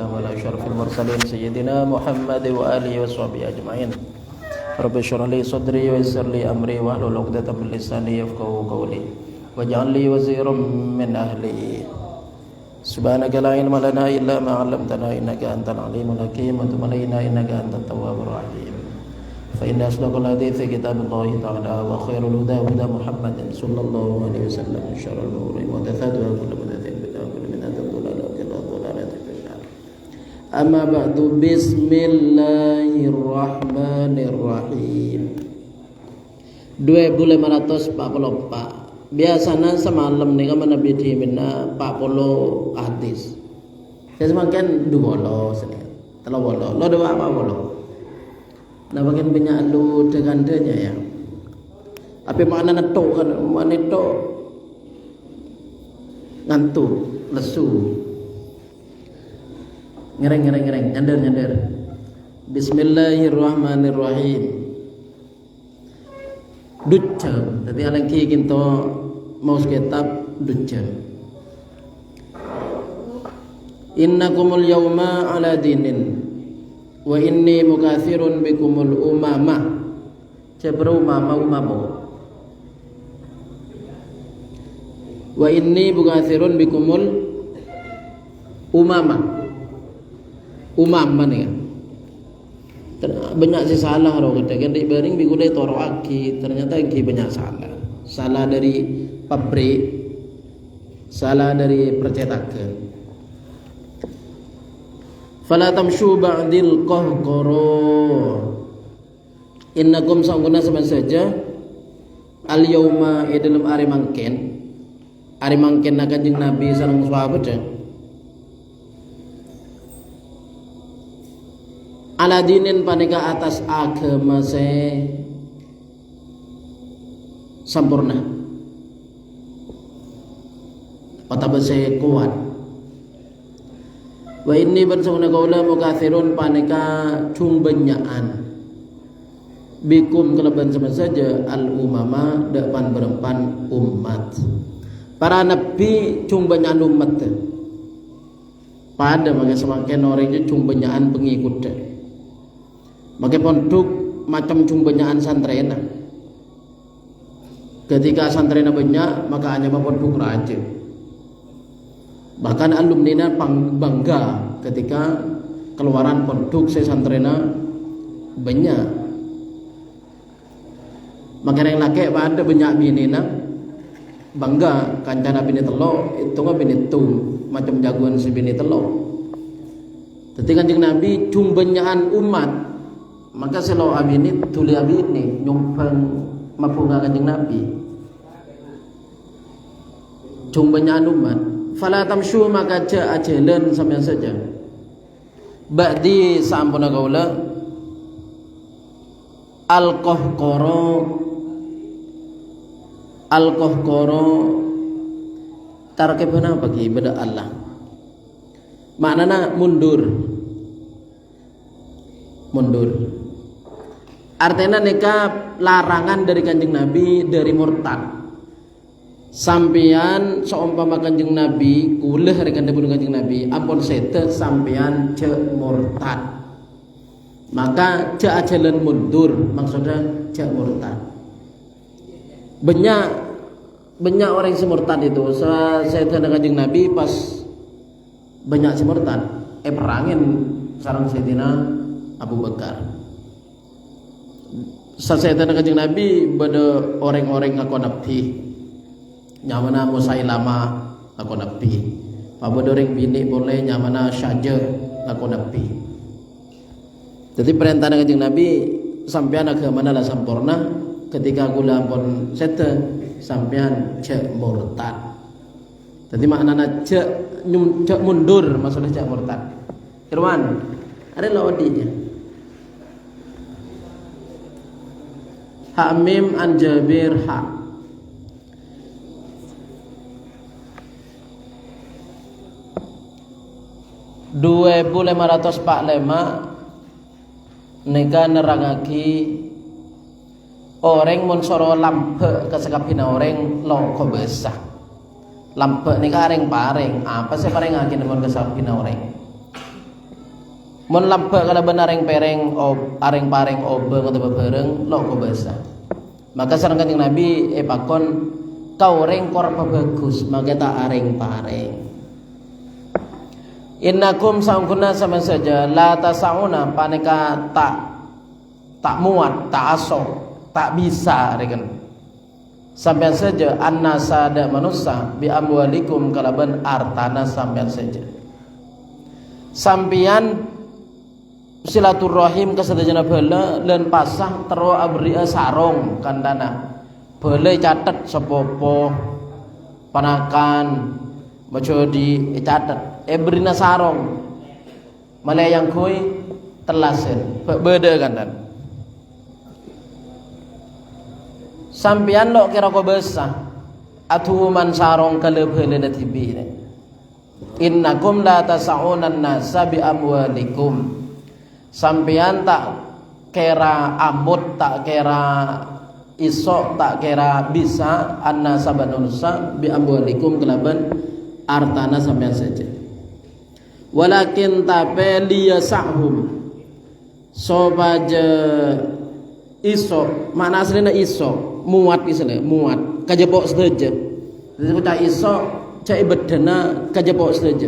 والسلام على أشرف المرسلين سيدنا محمد وآله وصحبه أجمعين. رب اشرح لي صدري ويسر لي أمري واحلل عقدة من لساني يفقهوا قولي واجعل لي وزيرا من أهلي. سبحانك لا علم لنا إلا ما علمتنا إنك أنت العليم الحكيم وتب علينا إنك أنت التواب الرحيم. فإن أصدق الحديث كتاب الله تعالى وخير الهدى هدى محمد صلى الله عليه وسلم وشر الأمور محدثاتها وكل محدثة بدعة وكل بدعة ضلالة وكل ضلالة في النار. أما بعد بسم الله الرحمن الرحيم. 2544. Biasanya semalam nih kan Nabi di Mina 40 hadis. Saya semakin 2 sini. Telah bolo. Lo dua apa bolo? Nah bagian banyak lu dengan denya ya. Apa makna netok kan? Makna netok ngantuk, lesu, ngereng, nyender. Bismillahirrahmanirrahim. Ducem. Tadi alang kita mau kitab ducem. Innakumul yawma ala dinin. Wa inni mukathirun bikumul umamah. Cebra umamo. Wa inni mukathirun bikumul umamah. Umamah nih. Banyak sih salah roh kita kan dibanding bigulai toro aki ternyata ki banyak salah dari pabrik, salah dari percetakan. Fala tamshu ba'dil qahqara. Innakum sangguna sama saja al yauma dalam hari mangken na Kanjeng Nabi sareng sahabat ala dinin paneka atas agama se sempurna atau se kuat. Wa inni bansuna kaula mukathirun paneka cumbenyaan bikum keleban sama saja al umama depan berempan umat. Para nabi cumbenyaan umat. Pada maka semakin orangnya cumbenyaan pengikut. Maka pondok macam cumbenyaan santrena. Ketika santrena banyak maka hanya pondok rajin. Bahkan alumni bangga ketika keluaran pondok santrena banyak. Maka yang laki pada banyak binina bangga kancana bini telo itu nggak bini tum macam jagoan si bini telo. Ketika Kanjeng Nabi cumbenyaan umat maka selalu abini tuli abini nyumpang mapunga Kanjeng Nabi cumbenyaan umat. Fala tamshu maka jalan sampean saja. Ba'di sampuna kaula al-qahqara tarkibana bagi beda Allah. Maknana mundur. Artinya nikah larangan dari Kanjeng Nabi dari murtad. Sampeyan seumpama Kanjeng Nabi kuleh rekan dipun Kanjeng Nabi ampun sete sampeyan cek murtad maka cek ajalan mundur maksudnya cek murtad. Banyak orang yang murtad itu saya tanya Kanjeng Nabi pas banyak si murtad perangin sareng Sayyidina Abu Bakar. Saya tanya Kanjeng Nabi pada orang-orang ngaku nabi nyamana Musailama laku nabi. Pabodoreng bini boleh nyamana Syajah laku nabi. Jadi perintah Kanjeng Nabi sampean agama lah sempurna ketika kula ampun sete sampean cek murtad. Jadi maknana cek mundur maksudnya cek murtad. Irwan, ada lawadinya. Hamim an Jabir ha 2545 neka nerangaki orang monsoro lampe kesekapina orang lo kobesa lampe neka areng pareng apa sih pareng akin mon kesapina orang Mun labba kala benareng pereng areng pareng obe kata bebereng lo ko basa. Maka sareng Kanjeng Nabi pakon kau reng kor bagus maka tak areng pareng. Innakum saungkuna sama saja la tasauna paneka tak muat, tak aso, tak bisa reken. Sampai saja annasa ada manusia bi amwalikum kalaban artana sampai saja. Sampian silaturahim kasadajana bala lan pasah tero abria sarong kandana bala catet sepopo panakan baca di catet brina sarong malayang koi telasen beda kandan sampian lo kira ko besah atuman sarong kalebhele na tibine innakum la tasauna an-nasa bi amwalikum sampean tak kira amut tak kira iso tak kira bisa anna sabanusa bi amwalikum kelaban artana sampean saja walakin tapeliyasahum sobaja iso mana aslinya iso muat isle muat kajepok saja disebut iso cai bedena kajepok saja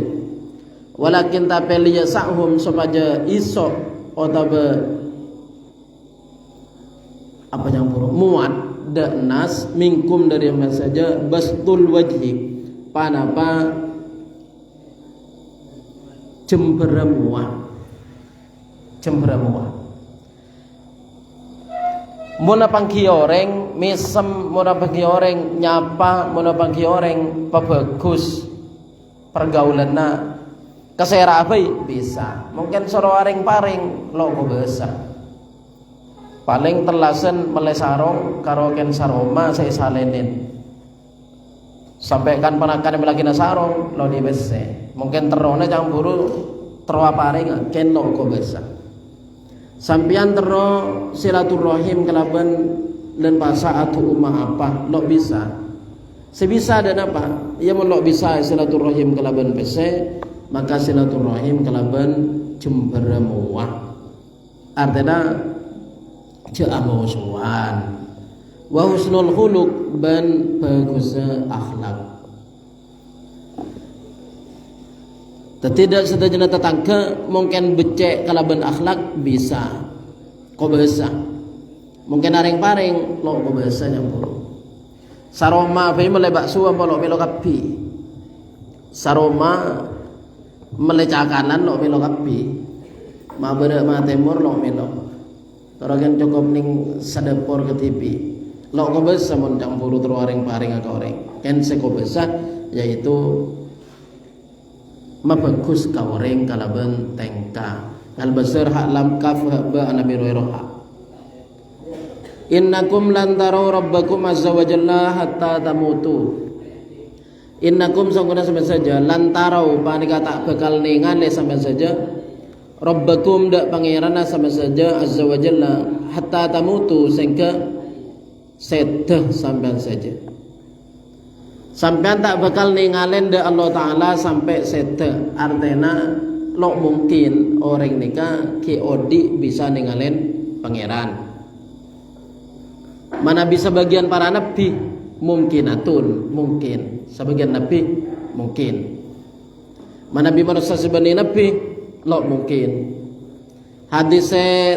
walakin tapeliyasahum sobaja iso otabe apa yang buruk muat danas mingkum dari yang saja bastul wajhi panapa cemberamuah muna pangki orang misem muna pangki orang nyapa muna pangki orang pabagus pergaulanna kesera apa bisa mungkin soro aring paring lo ko besa paling telasen melesarong karo ken saroma saya salenin sampai kan panakan lagi nasarong lo di bese mungkin terone campuru terwa paring ken lo ko besa sampian tero silaturahim kelaban dan bahasa atu umah apa lo bisa sebisa dan apa ia mau lo bisa silaturahim kelaban bese maka silaturahim kelaban cemberamuah artinya jaamusuan wa husnul khuluq ban bagusnya akhlak tidak setajana tetangga mungkin becek kelaban akhlak bisa kok bisa mungkin aring paring lo kok bisa nyampur saroma pe melebak suwa lo melo kapi saroma melecakanan lo melo kapi ma bere ma temur lo melo taragen cukup ning sadepor ke TV lo ko besa mon campur terwaring paring ka orang ken se ko besa yaitu mabagus ka orang kalaban tengka al basar hak lam kaf ba nabi roha innakum lan taraw rabbakum azza wa jalla hatta tamutu innakum sangkuna sampai saja lantarau panika tak bakal ningali sampai saja rabbakum dak pangerana sampai saja azza wa jalla hatta tamutu sehingga sedah sampai saja sampean tak bakal ningalen dak Allah taala sampai sedah artena lo mungkin orang nika ki odi bisa ningalen pangeran mana bisa bagian para nabi mungkinatun mungkin sebagian nabi mungkin mana nabi manusia sebagian nabi lo mungkin hadis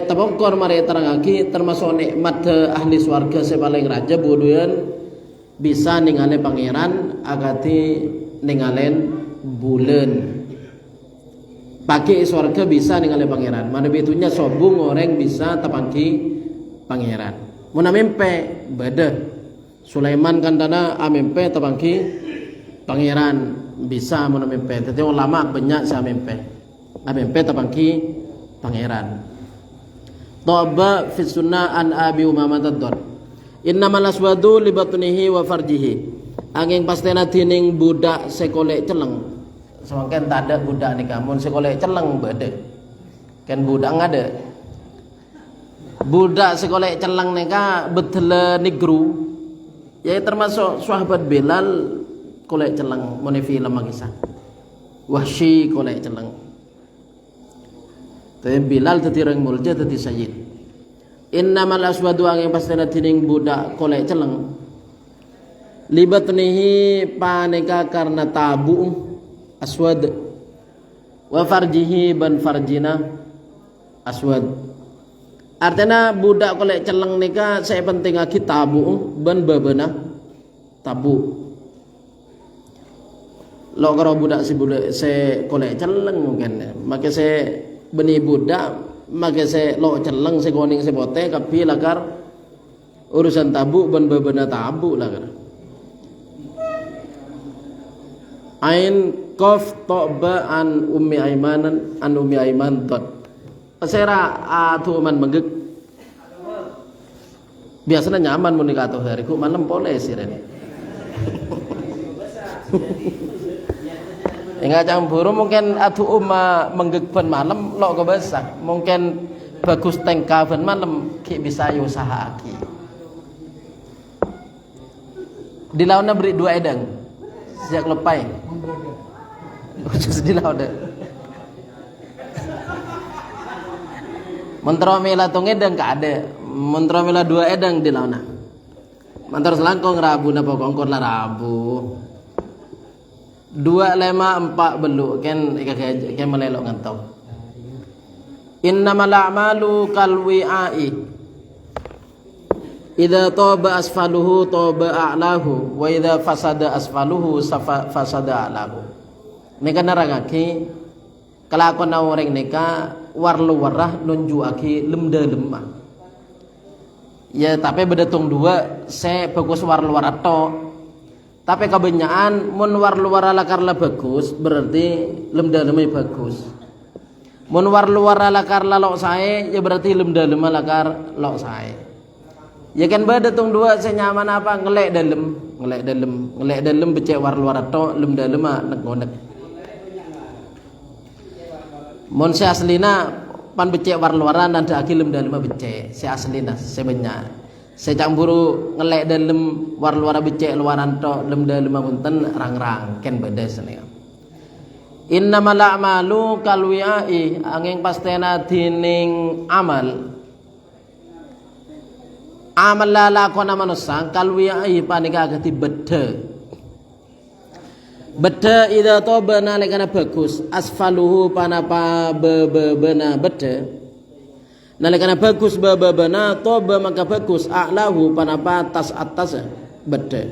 tabongkor mari terangaki termasuk nikmat ahli swarga paling raja buduan bisa ningale pangeran agati ningalen bulan pakai swarga bisa ningale pangeran mana bitunya sobung orang bisa tapangki pangeran muna mimpe beda Sulaiman kandana amempe tabangki pangeran bisa menamempe tapi ulama banyak sa amempe tabangki pangeran Taba fi sunnah an Abi Umamah ad-Dar innamal aswadu li batnihi wa farjihi angin pastena tining budak sekolek celeng semangken tak ada budak nika mun sekolek celeng bade kan budak ngade budak sekolek celeng nika betle negru ya termasuk sahabat Bilal kolek celeng mone film kisah Wahsy kolek celeng Tapi Bilal tadi orang mulja tadi sayyid. Innamal aswadu angin pastena tining budak kolek celeng. Libatnihi paneka karena tabu aswad. Wa farjihi ban farjina aswad. Artinya budak kolek celeng nika saya penting lagi tabu ban babana tabu. Lo kalau budak si budak saya kolek celeng mungkin, maka saya beni budak, maka saya lo celeng saya koning saya bote, tapi lakar urusan tabu ban babana tabu lakar. Ain kof toba an ummi aiman dot. Saya atuman menggek. Biasanya nyaman menikah tuh hariku malam boleh sih Ren. Enggak campur mungkin atu umma menggekpan malam lo kebesak mungkin bagus tengkapan malam ki bisa usaha aki di lautnya beri 2 edang sejak lepai khusus di laut mentromela tong edang ka ada mentromela 2 edang di lautnya mantar selangkong rabu napa kongkor lah rabu 2, 5, 4 beluk kan melelok ngantau. Innamal a'malu kal wi'ai. Idza taba asfaluhu taba a'lahu wa idza fasada asfaluhu fasada a'lahu. Nika nerangake kelakon orang nika warlu warah nunjuake lemda lemah. Ya tapi bedatung 2 saya bagus warlu warah to. Tapi kebanyakan mun war-luar ala karla bagus berarti lemda-lemai bagus. Mun war-luar ala karla lok sae ya berarti lemda-lemai lakar lok sae. Ya kan beda tung 2 senyaman apa ngelek dalem becek war-luar to lemda-lemai nek-nek. Mun si aslina pan becek war-luaran dan dak lemda-lemai becek si aslina sebenarnya. Saya campuru ngelek dalam war-luar becek luaran tok lem dalam punten rang-rang ken beda seni. Innamal a'malu kal wi'ai angin pastena dining amal. Amal la lakona manusa kal wi'ai panika gati beda. Beda idza tobana lekana bagus asfaluhu panapa bebena beda. Nalikana bagus babana toba maka bagus a'lahu panapa tas atas beda.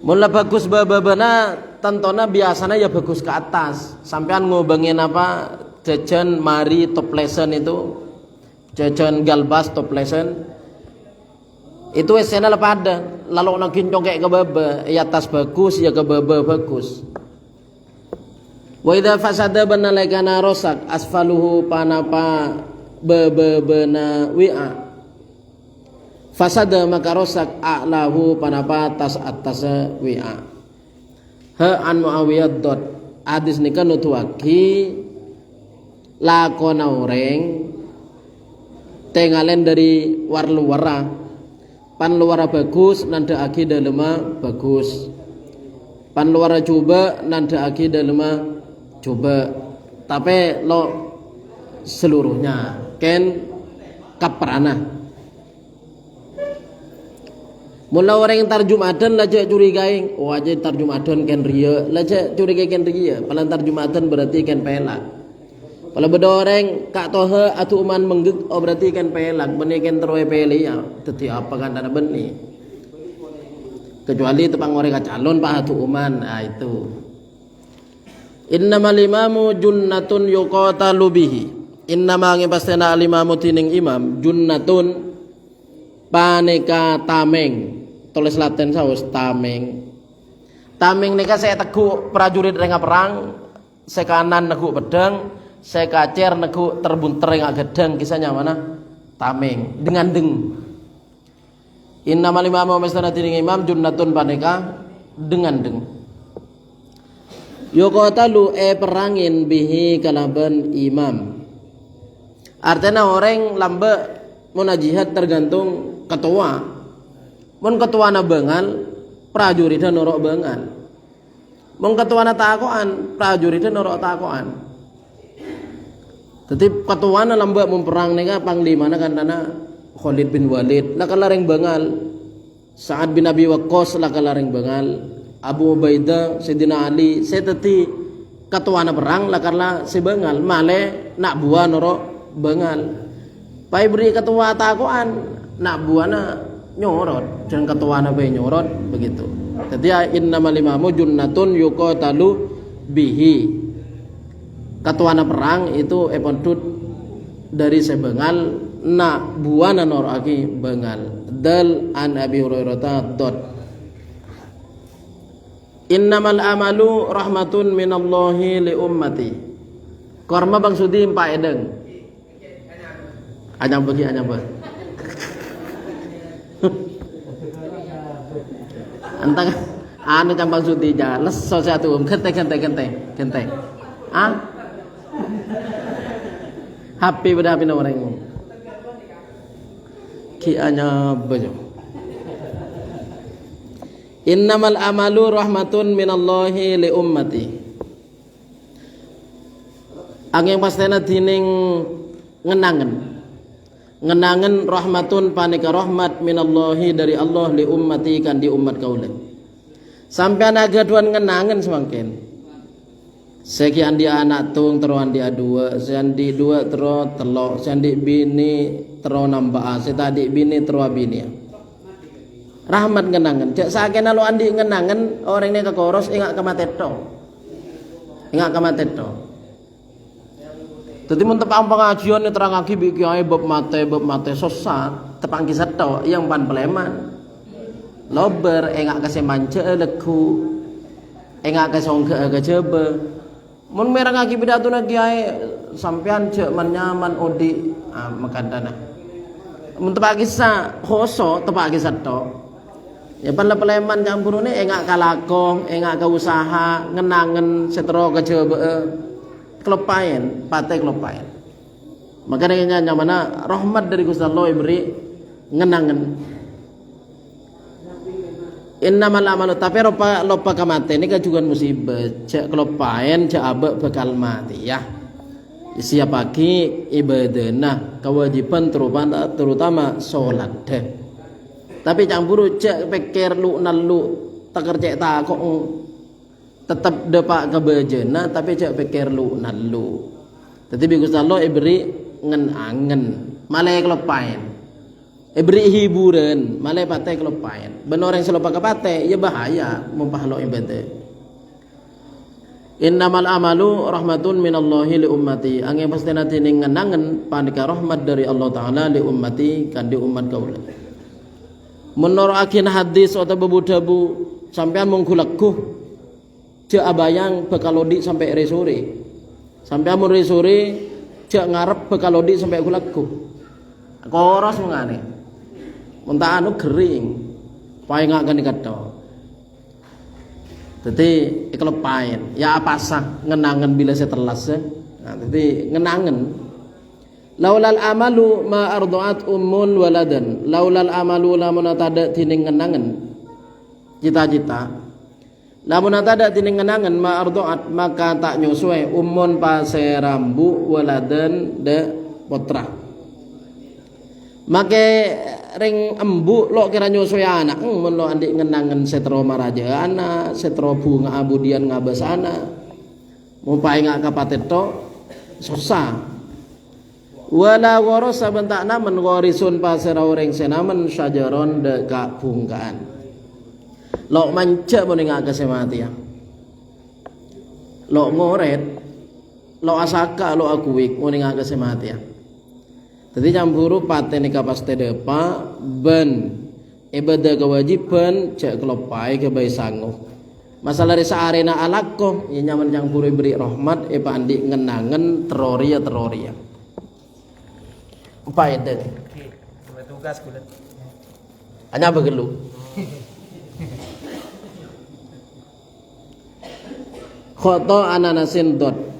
Mula bagus babana tentona biasanya ya bagus ke atas. Sampean ngobengin apa jajan mari toplesan itu jajan galbas toplesan itu esena lepada lalu nak kincong kayak ke baba ya tas bagus ya ke baba bagus. Wa idza fasada banalaikana rosak asfaluhu panapa bebena wi'a fasada maka rosak a'lahu panapa tas atas wi'a. Ha an Muawiyah dot hadis nika nutuaki lakona orang tengalen dari warluwara pan luara bagus nanda aki dalema bagus pan luara coba nanda aki dalema coba tapi lo seluruhnya ken kaprana mula orang yang tarjumadan laja curigai oh aja tarjumadan ken ria laja curigai ken ria palan tarjumadan berarti ken pelak kalau beda orang kak tohe atau uman menggek oh berarti ken pelak benih ken terwe peli ya teti apa kan ada benih kecuali tepang orang calon pak atau uman nah itu. Innamal imamu junnatun yuqatalu bihi. Innama ngi pastena alimamu tining imam junnatun paneka tameng. Tulis Latin saus tameng. Tameng nika saya teguh prajurit renga perang, saya kanan neguh pedang, saya kacer neguh terbunter renga gedang kisahnya mana? Tameng dengan deng. Innamal imamu pastena tining imam junnatun paneka dengan deng. Yuqatalu perangin bihi kalaban imam. Artinya orang lambe munajihad tergantung ketua. Mun ketua na bengal, prajuritnya norok bengal. Mun ketua na takoan, prajuritnya norok takoan. Tetip katuana lamba memperang nika panglima na kanana Khalid bin Walid lakalareng bangal, Sa'ad bin Abi Waqqas lakalareng bangal, Abu Ubaidah, Sayyidina Ali, seteti katuana perang lakarla si bangal, male nak buah noro bangal. Pai beri ketua takoan nak buana nyorot, jangan katuana bae nyorot begitu. Jadi innamal imamu junnatun yuqatalu bihi. Katuana perang itu epondut dari sebengal na buana noraki bengal dal an Abi Hurairah dot innamal amalu rahmatun minallahi li ummati. Korma bang sudi empa edeng anyang bagi anyang ba antang anu cambang sudi ja leso satu kente ah HP pada HP orang ki anya bajo innamal amalu rahmatun minallahi li ummati. Ang yang pastena dining ngenangen rahmatun panika rahmat minallahi dari Allah li ummati kan di umat kaula. Sampean agaduan ngenangen semangken. Sekian dia anak tung teruan dia dua, seandi dua teru telok, seandi bini teru nambah, setadi bini teru bini. Rahmat ngenangan. Cak sakena lo andi ngenangan orang ini kekoros ingat kamateto. Tadi mun tepang pengajian ni terang aki bikiai bab mate sesat, tepang kisah to yang pan peleman. Lober engak kasih mance leku, engak kasih ongke kejebe. Mun merang aki pidato na kiai sampean cek manyaman odi makandana. Mun tepak kisah khoso tepak kisah to. Ya pan peleman campur ni engak kalakong, engak ka usaha, ngenangen setro kejebe klepain, patek klepain. Maka dengan nyamana rahmat dari Gusti Allah beri ngenangen. Innamal amalu tapi lopa kamate ini kajugan musibah cek kelopain cek abek bakal mati ya. Siap pagi ibadahna kewajiban terutama sholat deh. Tapi campur cek pikir lu nalu takar cek takok tetap depak kebejana tapi cek pikir lu nalu. Tetapi Gusti Allah iberi ngenangen malah kelopain. Beri hiburan, malah pakai kelopain. Benar yang selopa kepate, ya bahaya mempahalo ibadah. Innamal amalu rahmatun minallahi li ummati. Angin pasti nanti ngenangen panika rahmat dari Allah Taala li ummati kan di umat kaula. Menurut akin hadis atau bebudabu sampean mengkulakku cek abayang bekalodi sampai resore. Sampean mun resore cek ngarep bekalodi sampai kulakku. Koros mengane. Mentah anu kering, paling nggak akan dikatakan. Jadi iklepain, ya apa sah ngenangan bila saya telas ya. Nah, jadi ngenangan. Laulal amalu ma arduat ummun waladan. Laulal amalu lamun tada tining ngenangan. Cita-cita. Lamun tada tining ngenangan ma arduat maka tak nyusue ummun paserambu waladan de potra. Make ring embu lo kira nyusui anak mun lo andik ngenangen setro maraja anak setro bunga abudian ngabas anak mupai ngak kapateto susah wala warasa bentakna men warisun pasera orang senamen syajaron de ka bungkaan lo manca mun ngak kesemati ya lo ngoret lo asaka lo akuik mun ngak kesemati ya. Jadi campuru paten nika paste depa ben ibadah kewajiban cek kelopai ke bayi sanggup. Masalah resa arena alako ya nyaman campuru beri rahmat epa andi ngenangen teroria. Apa itu? Tugas kulit. Hanya begelu. Khoto ananasin dot.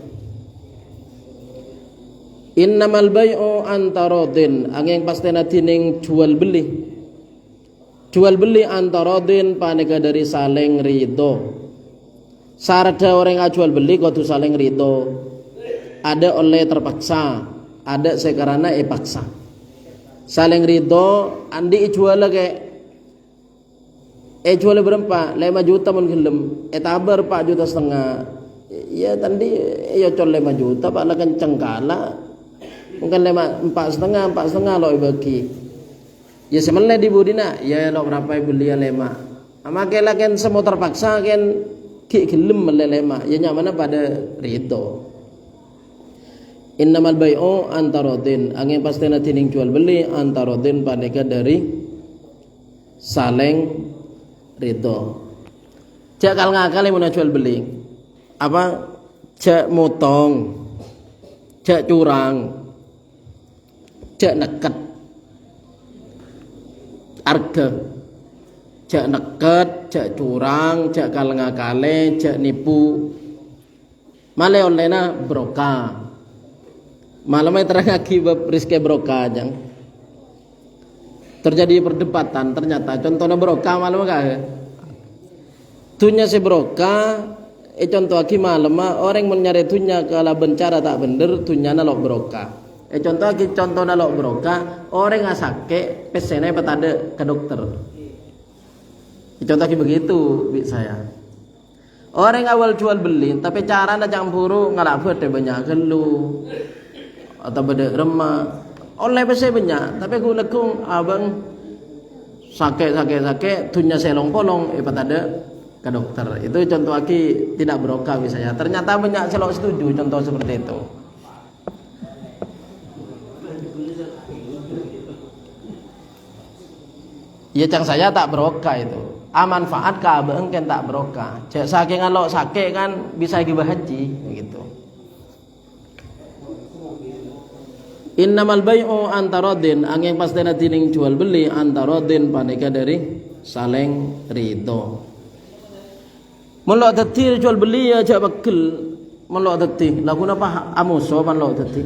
Innamal bai'u antaradin angin pastena tining jual beli antaradin panika dari saling ridho. Sarada orang jual beli kudu saling ridho. ada oleh terpaksa, ada sekarang paksa. Saling ridho, andi jual lagi. Jual berapa? 5 juta mun gelem. Tabar 4,5 juta. Ya tadi ya col 5 juta pak lah kenceng kala. Mungkin 4,5 lo bagi. Ya semeleh di budina, ya lo berapa beli ya 5. Makai lah kan semua terpaksa kan ki gelem melelema. Ya nyamana pada ridho. Innamal bai'u antarodin. Angin pasti nanti ning jual beli antarodin paneka dari saling ridho. Cak kal ngakal yang mau jual beli apa? Cak motong, cak curang, cak neket harga, cak neket, cak curang, cak kal ngakale, cak nipu. Male olehna broka. Malamnya terang akibat rizki broka aja. Terjadi perdebatan ternyata contohnya broka malam kah? Tunya si broka, contoh aki malam orang mencari tunya kalau bencara tak bener tunya nalok broka. Contoh aki contoh nalok broka orang ngasake pesene petade ke dokter. Contoh aki begitu bik saya. Orang awal jual beli tapi cara nak campuru ngalap deh banyak gelu. Atau beda remah oleh pese banyak tapi aku lekung abang sakit tunya selong polong pada ada ke dokter. Itu contoh aki tidak berokah misalnya. Ternyata banyak selok setuju contoh seperti itu. Ya cang saya tak berokah itu. Manfaat ka abang kan tak berokah. Cek saking alok sakit kan bisa gibah haji begitu. Innamal bai'u antarodin. Angin pasti nanti ning jual beli antarodin paneka dari saling ridho. Melok dadi jual beli ya jak bekel. Melok dadi lagu napa amuso man lok dadi.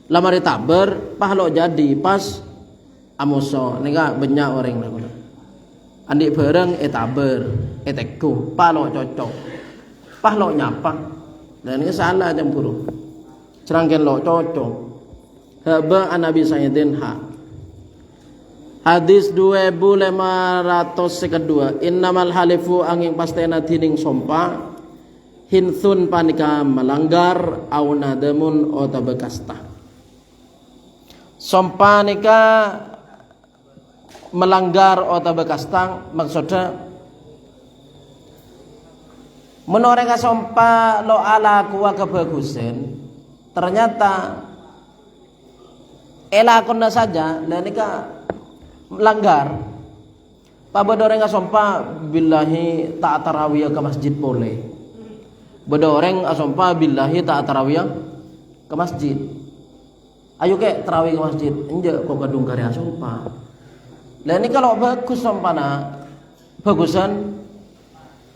Lamari taber pah lok jadi pas amuso nika banyak orang lagu. Andik bareng taber teko pah lok cocok. Pah lok nyapa. Dan ini salah campur. Serangken lok cocok. Haba Nabi Sayyidin ha. Hadis 2502. Innamal halifu angin pastena tining sompa hinsun panika melanggar au nadamun ota bekasta. Sompa nika melanggar ota bekasta maksudnya menoreka sompa lo ala kuwa kebagusan ternyata elakonna saja dan nika melanggar. Pak bodoreng asompa billahi tak tarawih ke masjid boleh. Bodoreng asompa billahi tak tarawih ke masjid. Ayo ke tarawih ke masjid. Enggak kok kadung karya asompa. Lah ini kalau bagus sompana bagusan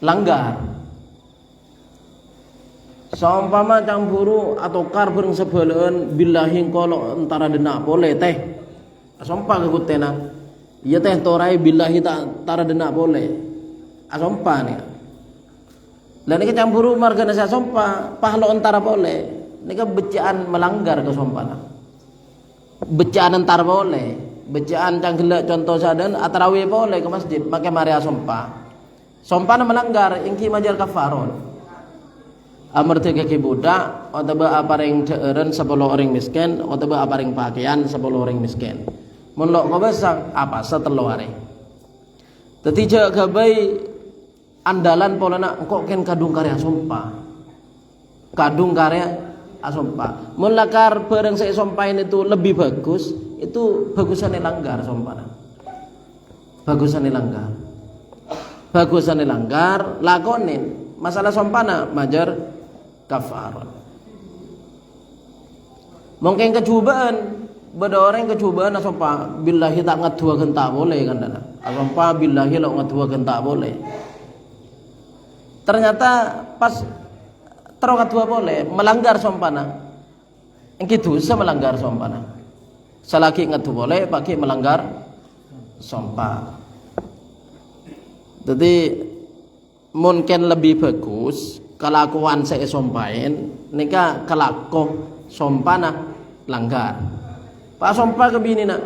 langgar. Saumpama campuru atau kar bareng sebeleun billahi kalau antara denak boleh teh. Asompa kekutena. Iya teh torai billahi tak tara denak boleh. Asompa nih. Lah nika campuru margana asompa pahlo antara boleh. Nika becaan melanggar ke sompana. Becaan antara boleh. Becaan canggelak contoh sadan atarawi boleh ke masjid make mari asompa. Sompana melanggar ingki majar kafaron. Amarti kaki budak atau aparing ceureun 10 orang miskin atau aparing pakaian 10 orang miskin. Mun lok kobesang apa setelo are. Dadi jak gabai andalan polana engko ken kadung karya sumpah. Kadung karya asompa. Mun lakar bareng sik sompain itu lebih bagus, itu bagusane langgar sompana. Bagusane langgar. Bagusane langgar lakonin. Masalah sompana majar kafarat. Mungkin kecubaan, beda orang kecubaan asompa billahi tak ngadua tak boleh kan dana. Asompa billahi lo ngadua tak boleh. Ternyata pas terus ngadua boleh melanggar sompana. Engki dosa melanggar sompana. Selagi ngadua boleh pakai melanggar sompa. Jadi mungkin lebih bagus kelakuan saya sompain nika kelako sompana langgar pak sompa ke bini nak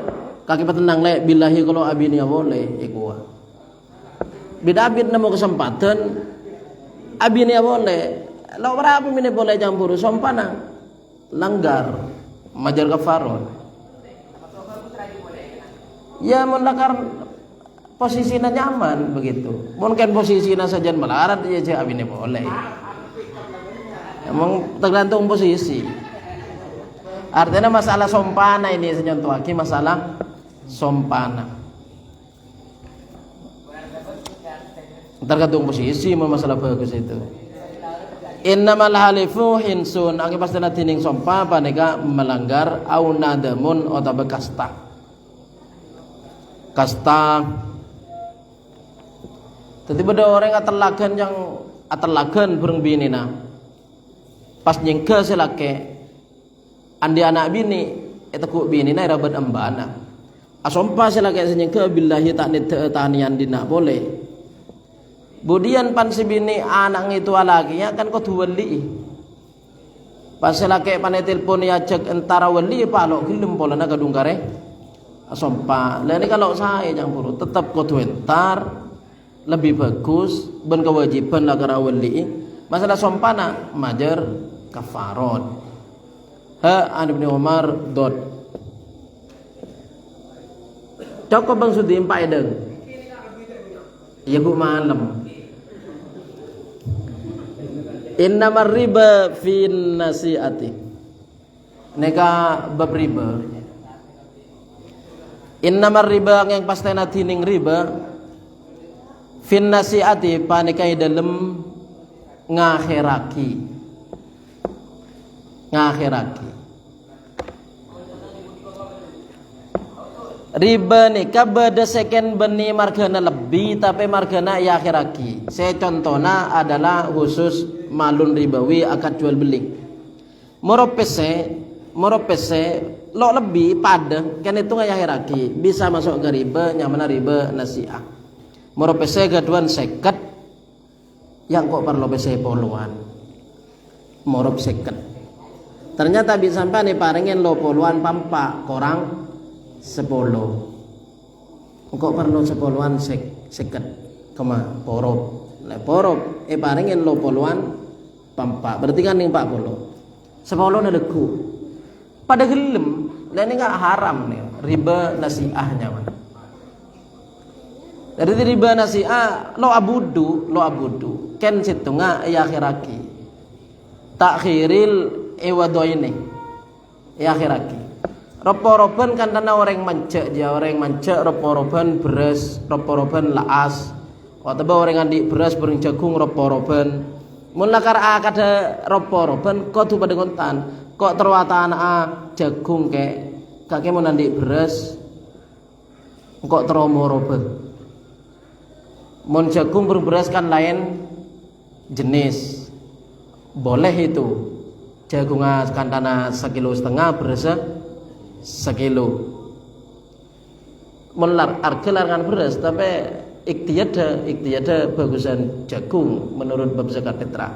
kaki petenang le billahi kalau abini boleh ikuwa bidabit nemu kesempatan abini boleh lo berapa mini boleh campur sompana langgar majar kafaron ya melakar posisinya nyaman begitu mungkin posisinya saja melarat ya cek abini boleh emang tergantung posisi artinya masalah sompana ini senyontohaki masalah sompana tergantung posisi masalah bagus itu innamal halifu hinsun angin pasti tining sompa paneka melanggar au nadamun atau kasta jadi pada orang atelagan yang atelagan burung bini na pas nyengke selake andi anak bini itu ku bini na rabat embana asompa selake senyengke billahi tak tanian dina boleh budian pan si bini anak itu lagi ya kan kau wali pas selake pan telepon ya cek antara wali palok gelem pola na kadung kare asompa lah ini kalau saya campur tetap kau entar lebih bagus ben kewajiban lah karena wali masalah sompana majar kafaron an Ibnu Umar dot cokok bang Sudim Pak Edeng ya bu malam innamar riba fin nasiati neka bab riba innamar riba yang pasti natining riba fin nasiati panikai dalam ngakhiraki riba nika beda seken beni margana lebih tapi margana ya akhiraki saya contohnya adalah khusus malun ribawi akad jual beli moropese lo lebih pada kan itu ya akhiraki bisa masuk ke riba nyamana riba nasiah moropese gaduan seket yang kok perlu pese poluan morop seket ternyata bisa sampai nih paringin lo poluan pampa korang 10 kok perlu 10-an seket kema porop le porop paringin lo poluan pampa berarti kan ning 40 10 na leku pada gelem lah ini enggak haram nih riba nasiahnya mana dari riba nasiah lo abudu ken situnga ya akhiraki takhiril ewadoine ya akhiraki ropo-roban kan tanah orang mancek dia orang mancek ropo-roban beras ropo-roban laas atau orang andi beras bering jagung ropo-roban mulakar kada ropo-roban kok tuh pada kontan kok terwata anak jagung kakek mau nandi beras kok teromo-roban mon jagung berberas kan lain jenis boleh itu jagung kantana 1,5 kilo beras 1 kilo melar argelangan beras tapi iktiyada bagusan jagung menurut bab zakat fitrah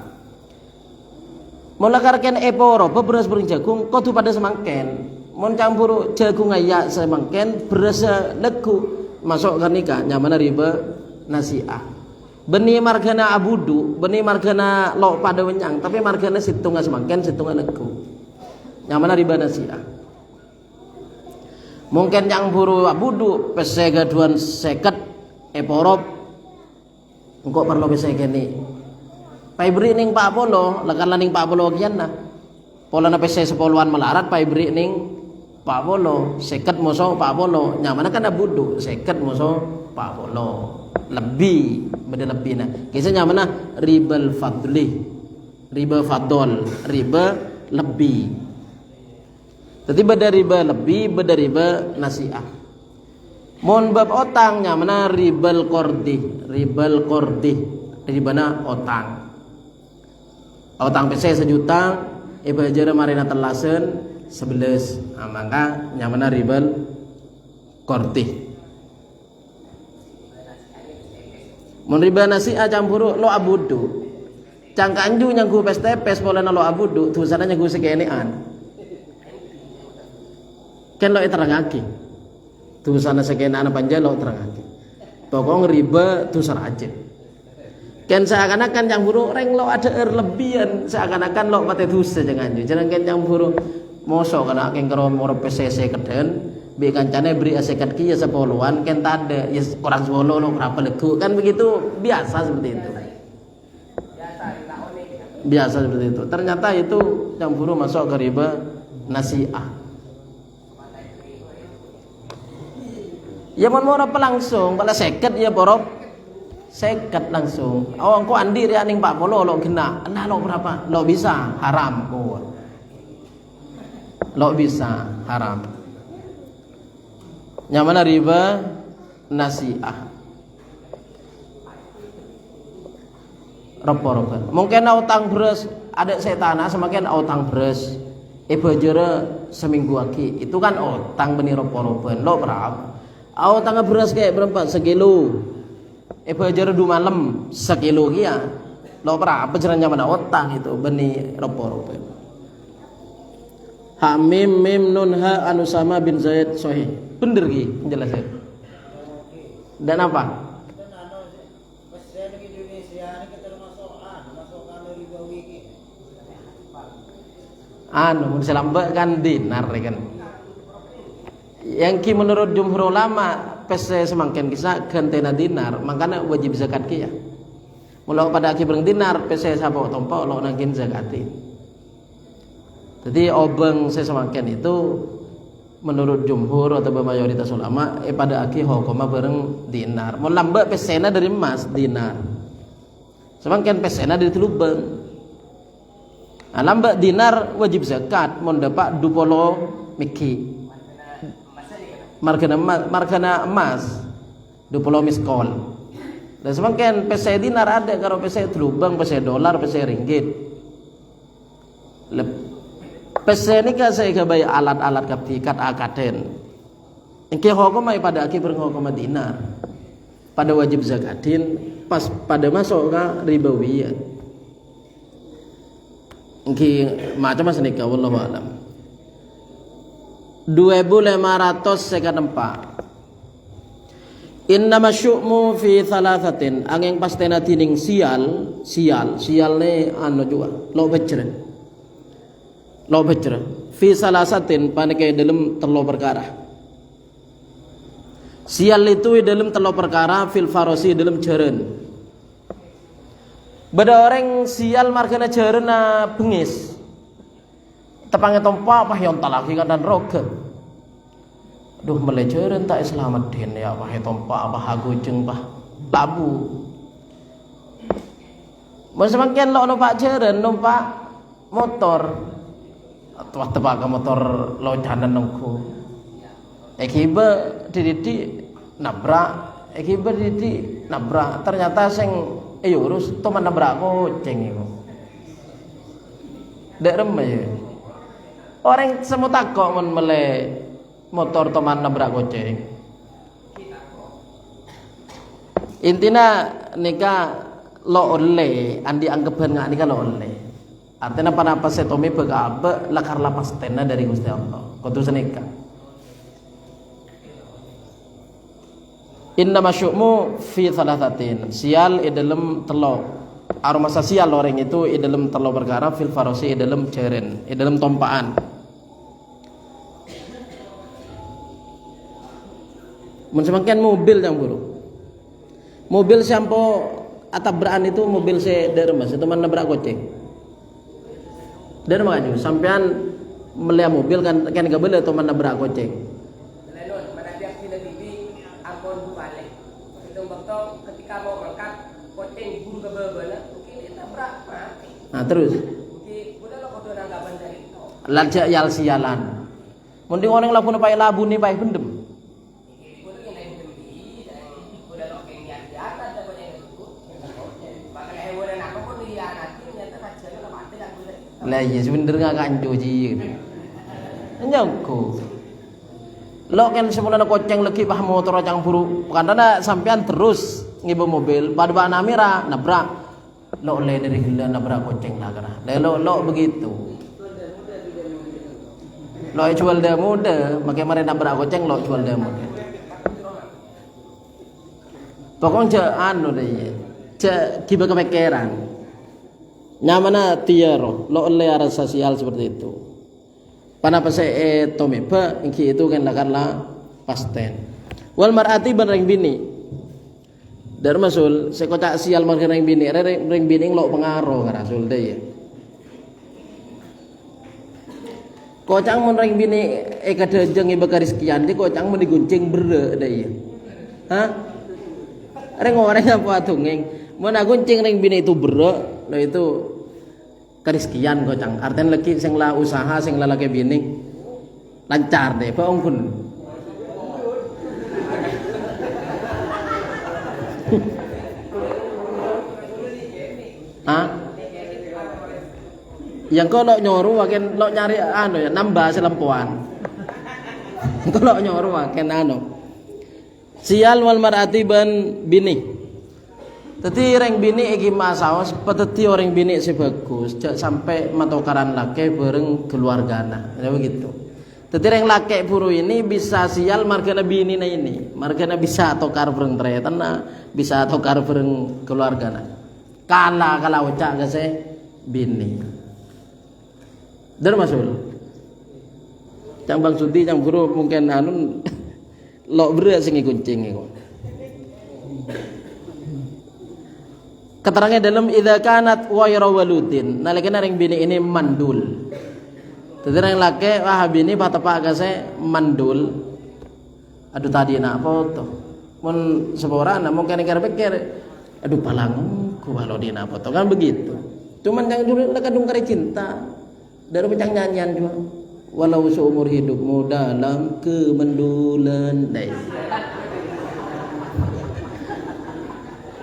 mulakarkan eporo beras bering jagung kau tuh pada semangken mon campur jagung ayak semangken beras legu masuk kan nikah nyamana riba nasiah benih margana abudu benih margana lo pada wenyang tapi margana situnga semangken situnga legu nyamana riba nasiah mungkin yang buru abudu pese gaduan seket eporop engkau perlu pese gini paibri ning Pak Polo lekan ning Pak Polo kian nah pola na pese 10-an melarat paibri ning Pak Polo seket moso Pak Polo nyamana kan abudu seket moso Pak Polo lebih beda lebih nah kisah nyamana ribal fadli riba fadol riba lebih jadi beda riba lebih beda riba nasiah mon bab otangnya mana ribal kordi ribana otang pese 1 juta iba jara marina telasen 11 maka nyamana ribal kordi mon riba nasiah campur lo abudu Cangkanju nyanggu pes boleh nalo abudu tu sana nyanggu sekenean. Ken lo terangaki. Tu sana sekenean panja lo terangaki. Pokok riba tu sarajin. Ken seakan-akan yang buruk reng lo ada lebihan seakan-akan lo pate dosa jangan ken yang buruk mosok kana ken karo moro PCC keden bi kancane beri asekat ki ya 10-an ken tade ya orang 10 lo berapa legu kan begitu biasa seperti itu. Biasa seperti itu. Ternyata itu yang buruk masuk ke riba nasi'ah. Ya mau apa langsung, kalau seket ya borok seket langsung. Oh engkau andir ya ning 40 lo kena. Nah lo berapa? Lo bisa haram. Oh. Lo bisa haram. Yang mana riba nasi'ah. Ropo-ropo. Mungkin utang beras ada setana semakin utang beras. Bajara seminggu lagi. Itu kan utang benih ropo-ropo. Lo berapa? Utang beras kayak berapa? Sekilo. Bajara 2 malam sekilo kia. Lo berapa jarannya mana utang itu benih ropo-ropo. Hamim mim nun ha Anusama bin Zaid sahih. Bener ki penjelasan. Dan apa? Mun selambak kan dinar kan. Yang ki menurut jumhur ulama pese semangken kisah gantena dinar, makanya wajib zakat ki ya. Mula pada ki bereng dinar pese sapa tompo lo nangkin zakati. Jadi obeng sesemangken itu menurut jumhur atau mayoritas ulama pada aki hukuma bereng dinar. Mun lambak pesena dari emas dinar. Semangken pesena dari telubeng. Lambak dinar wajib zakat mun dapat 20 miki. Margana emas 20 miskol. Dan semangken pese dinar ada karo pese telubang, pese dolar, pese ringgit. Pese ni ka saya kabay alat-alat kaptikat akaden. Engke hukum ai pada aki berhukum dinar. Pada wajib zakatin pas pada masuk ka ribawiyah. Engki macam mas nikah wallahu alam. 2554. Innama syu'mu fi thalathatin angin pastena tining sial ne anu juga lo becre fi salasatin panike dalam telo perkara. Sial itu dalam telo perkara fil farosi dalam jeren. Beda orang sial margana jarena bengis. Tepangnya tompa apa yang talaki kan dan roga. Duh melejeren tak selamat din ya apa tompa apa hagujeng bah labu. Semakin lo numpak jeren numpak motor. Atau tebak motor lo jalan nungku. Ekiba didi nabrak. Ekiba didi nabrak. Ternyata sing urus teman nabrak kucing itu. Dek remeh ya. Orang semua takut mele motor teman nabrak kucing. Intinya nikah lo oleh andi anggapan nggak nikah lo oleh. Artinya apa setomi begabe lakar lapas tena dari Gusti Allah. Kudu senikah. Inna masyukmu fi thalathatin. Sial dalam telo. Aromasa sial orang itu dalam telo perkara fil farosi dalam jeren, dalam tompaan. Semakin mobil yang buruk. Mobil sampo atabraan itu mobil se dermas itu mana berak goceng. Dan makanya sampean melihat mobil kan gak boleh atau mana berak goceng. Ketika mau berangkat kucing buru ke bawah mungkin ditabrak mati. Nah terus Udah lo kudu nanggapan dari itu. Lajak yal sialan. Mending orang lapun pai labu nih pai pendem. Kudu yang lain dembi dan udah lo kengian di atas ada banyak yang itu. Maka hewan apa pun dihianati ternyata rajanya lo mati kan boleh. Lah iya sebener enggak kanjo ji. Nyangku. Lo kan sebenarnya koceng lagi bah motor yang buruk. Karena sampean terus ngibu mobil pada bahan amira nabrak lo le dari gila nabrak kucing lah kena. Lo begitu. Lo jual dia muda, makai mari nabrak kucing lo jual dia muda. Pokoknya anu deh, kiba kepikiran. Nyamana tiaro, lo le arah sosial seperti itu. Panapa saya tomepa, ingki itu kan lakarlah pasten. Wal mar'ati ban reng bini. Dar masul sekota sial man reng bini lo pengaruh kan rasul deh ya. Kocang mun reng bini kada jeng iba kariskian di kocang mun diguncing bere deh ya. Hah? Reng orang apa tungeng mun guncing reng bini itu bere lo itu kariskian kocang. Artinya lagi sing la usaha sing la laki bini lancar deh pa ongkun. Yang kau lo nyoru waken lo nyari anu ya nambah selempuan. Kau lo nyoru waken anu. Sial wal mar'ati ban bini. Teti reng bini iki masaos peteti orang bini si bagus sampai matokaran laki bareng keluargana. Ya begitu. Teti reng laki puru ini bisa sial margana bini na ini. Margana bisa tokar bareng tretana, bisa tokar bareng keluargana. Kala ucak gase bini. Dan masul. Cang Bang Sudi cang guru mungkin anu lo berat sing kuncing iku. Keterangan dalam idza kanat ghayra waludin, nalikana ring bini ini mandul. Dadi ring laki wah bini patepak gase mandul. Aduh tadi nak foto. Mun seborana mungkin pikir aduh palangku kalau dia nak foto kan begitu. Cuman yang dulu kadung kare cinta. Dari macam nyanyian juga. Walau seumur hidupmu dalam kemandulan.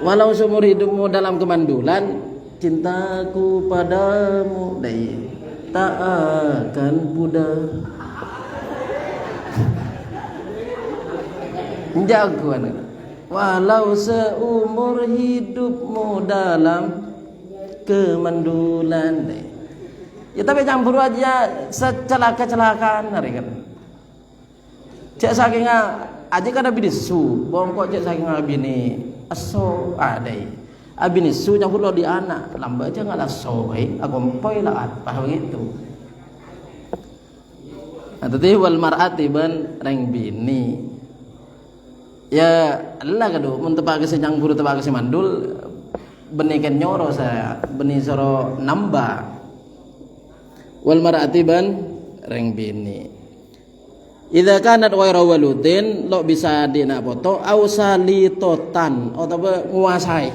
Walau seumur hidupmu dalam kemandulan, cintaku padamu tak akan pudar. Jagoan. Walau seumur hidupmu dalam kemandulan. Ya tapi campur aja secelaka-celakaan hari kan. Cek saking aja kada bidisu, bongkok cek saking bini aso adai. Abini su campur lo di anak, lambat aja ngalah so, aku empoy lah apa begitu. Nah, tadi wal mar'ati ban reng bini. Ya Allah kado mun tepak ke campur tepak ke mandul beniken nyoro saya, beni soro nambah. Wal mar'ati ban reng bini. Idza kanat ghayra waludin lo bisa dina foto au salitotan atau nguasai.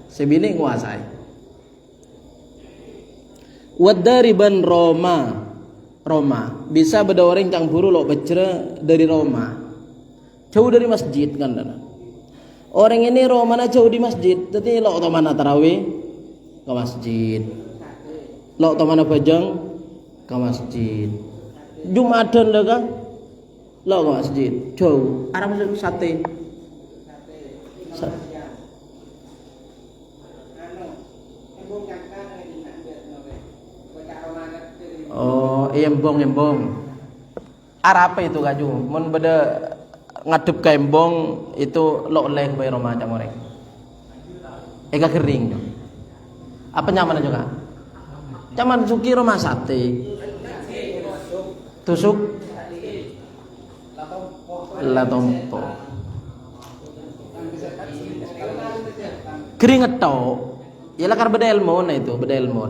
Sebini nguasai. Wadari ban Roma bisa bedawaring cang buru lo becre dari Roma. Jauh dari masjid kan dana. Orang ini Romana jauh di masjid, jadi lo mana tarawih ke masjid. Lo mana bajang ke masjid. Jumatan lah kan lo ke masjid jauh arah masuk sate oh embong arah apa itu kaju mun beda ngadep ke embong itu lo oleh bayar rumah cang orang ega kering apa nyaman juga caman suki rumah sate tusuk latompo keringet tau ya lakar beda ilmu itu beda ilmu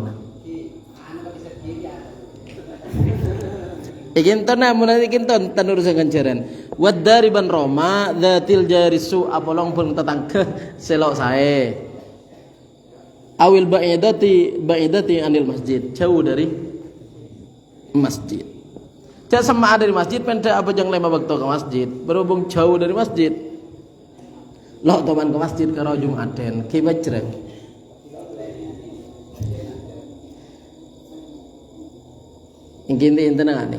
ikin tona mun ikin ton tanur sangan jaran wadari ban Roma dzatil jarisu apolong pun tetangga selok sae awil ba'idati anil masjid jauh dari masjid. Cak sama dari masjid pendek apa jang lema waktu ke masjid berhubung jauh dari masjid lo teman ke masjid karo Jumaten kiba cereng ingin intenang ane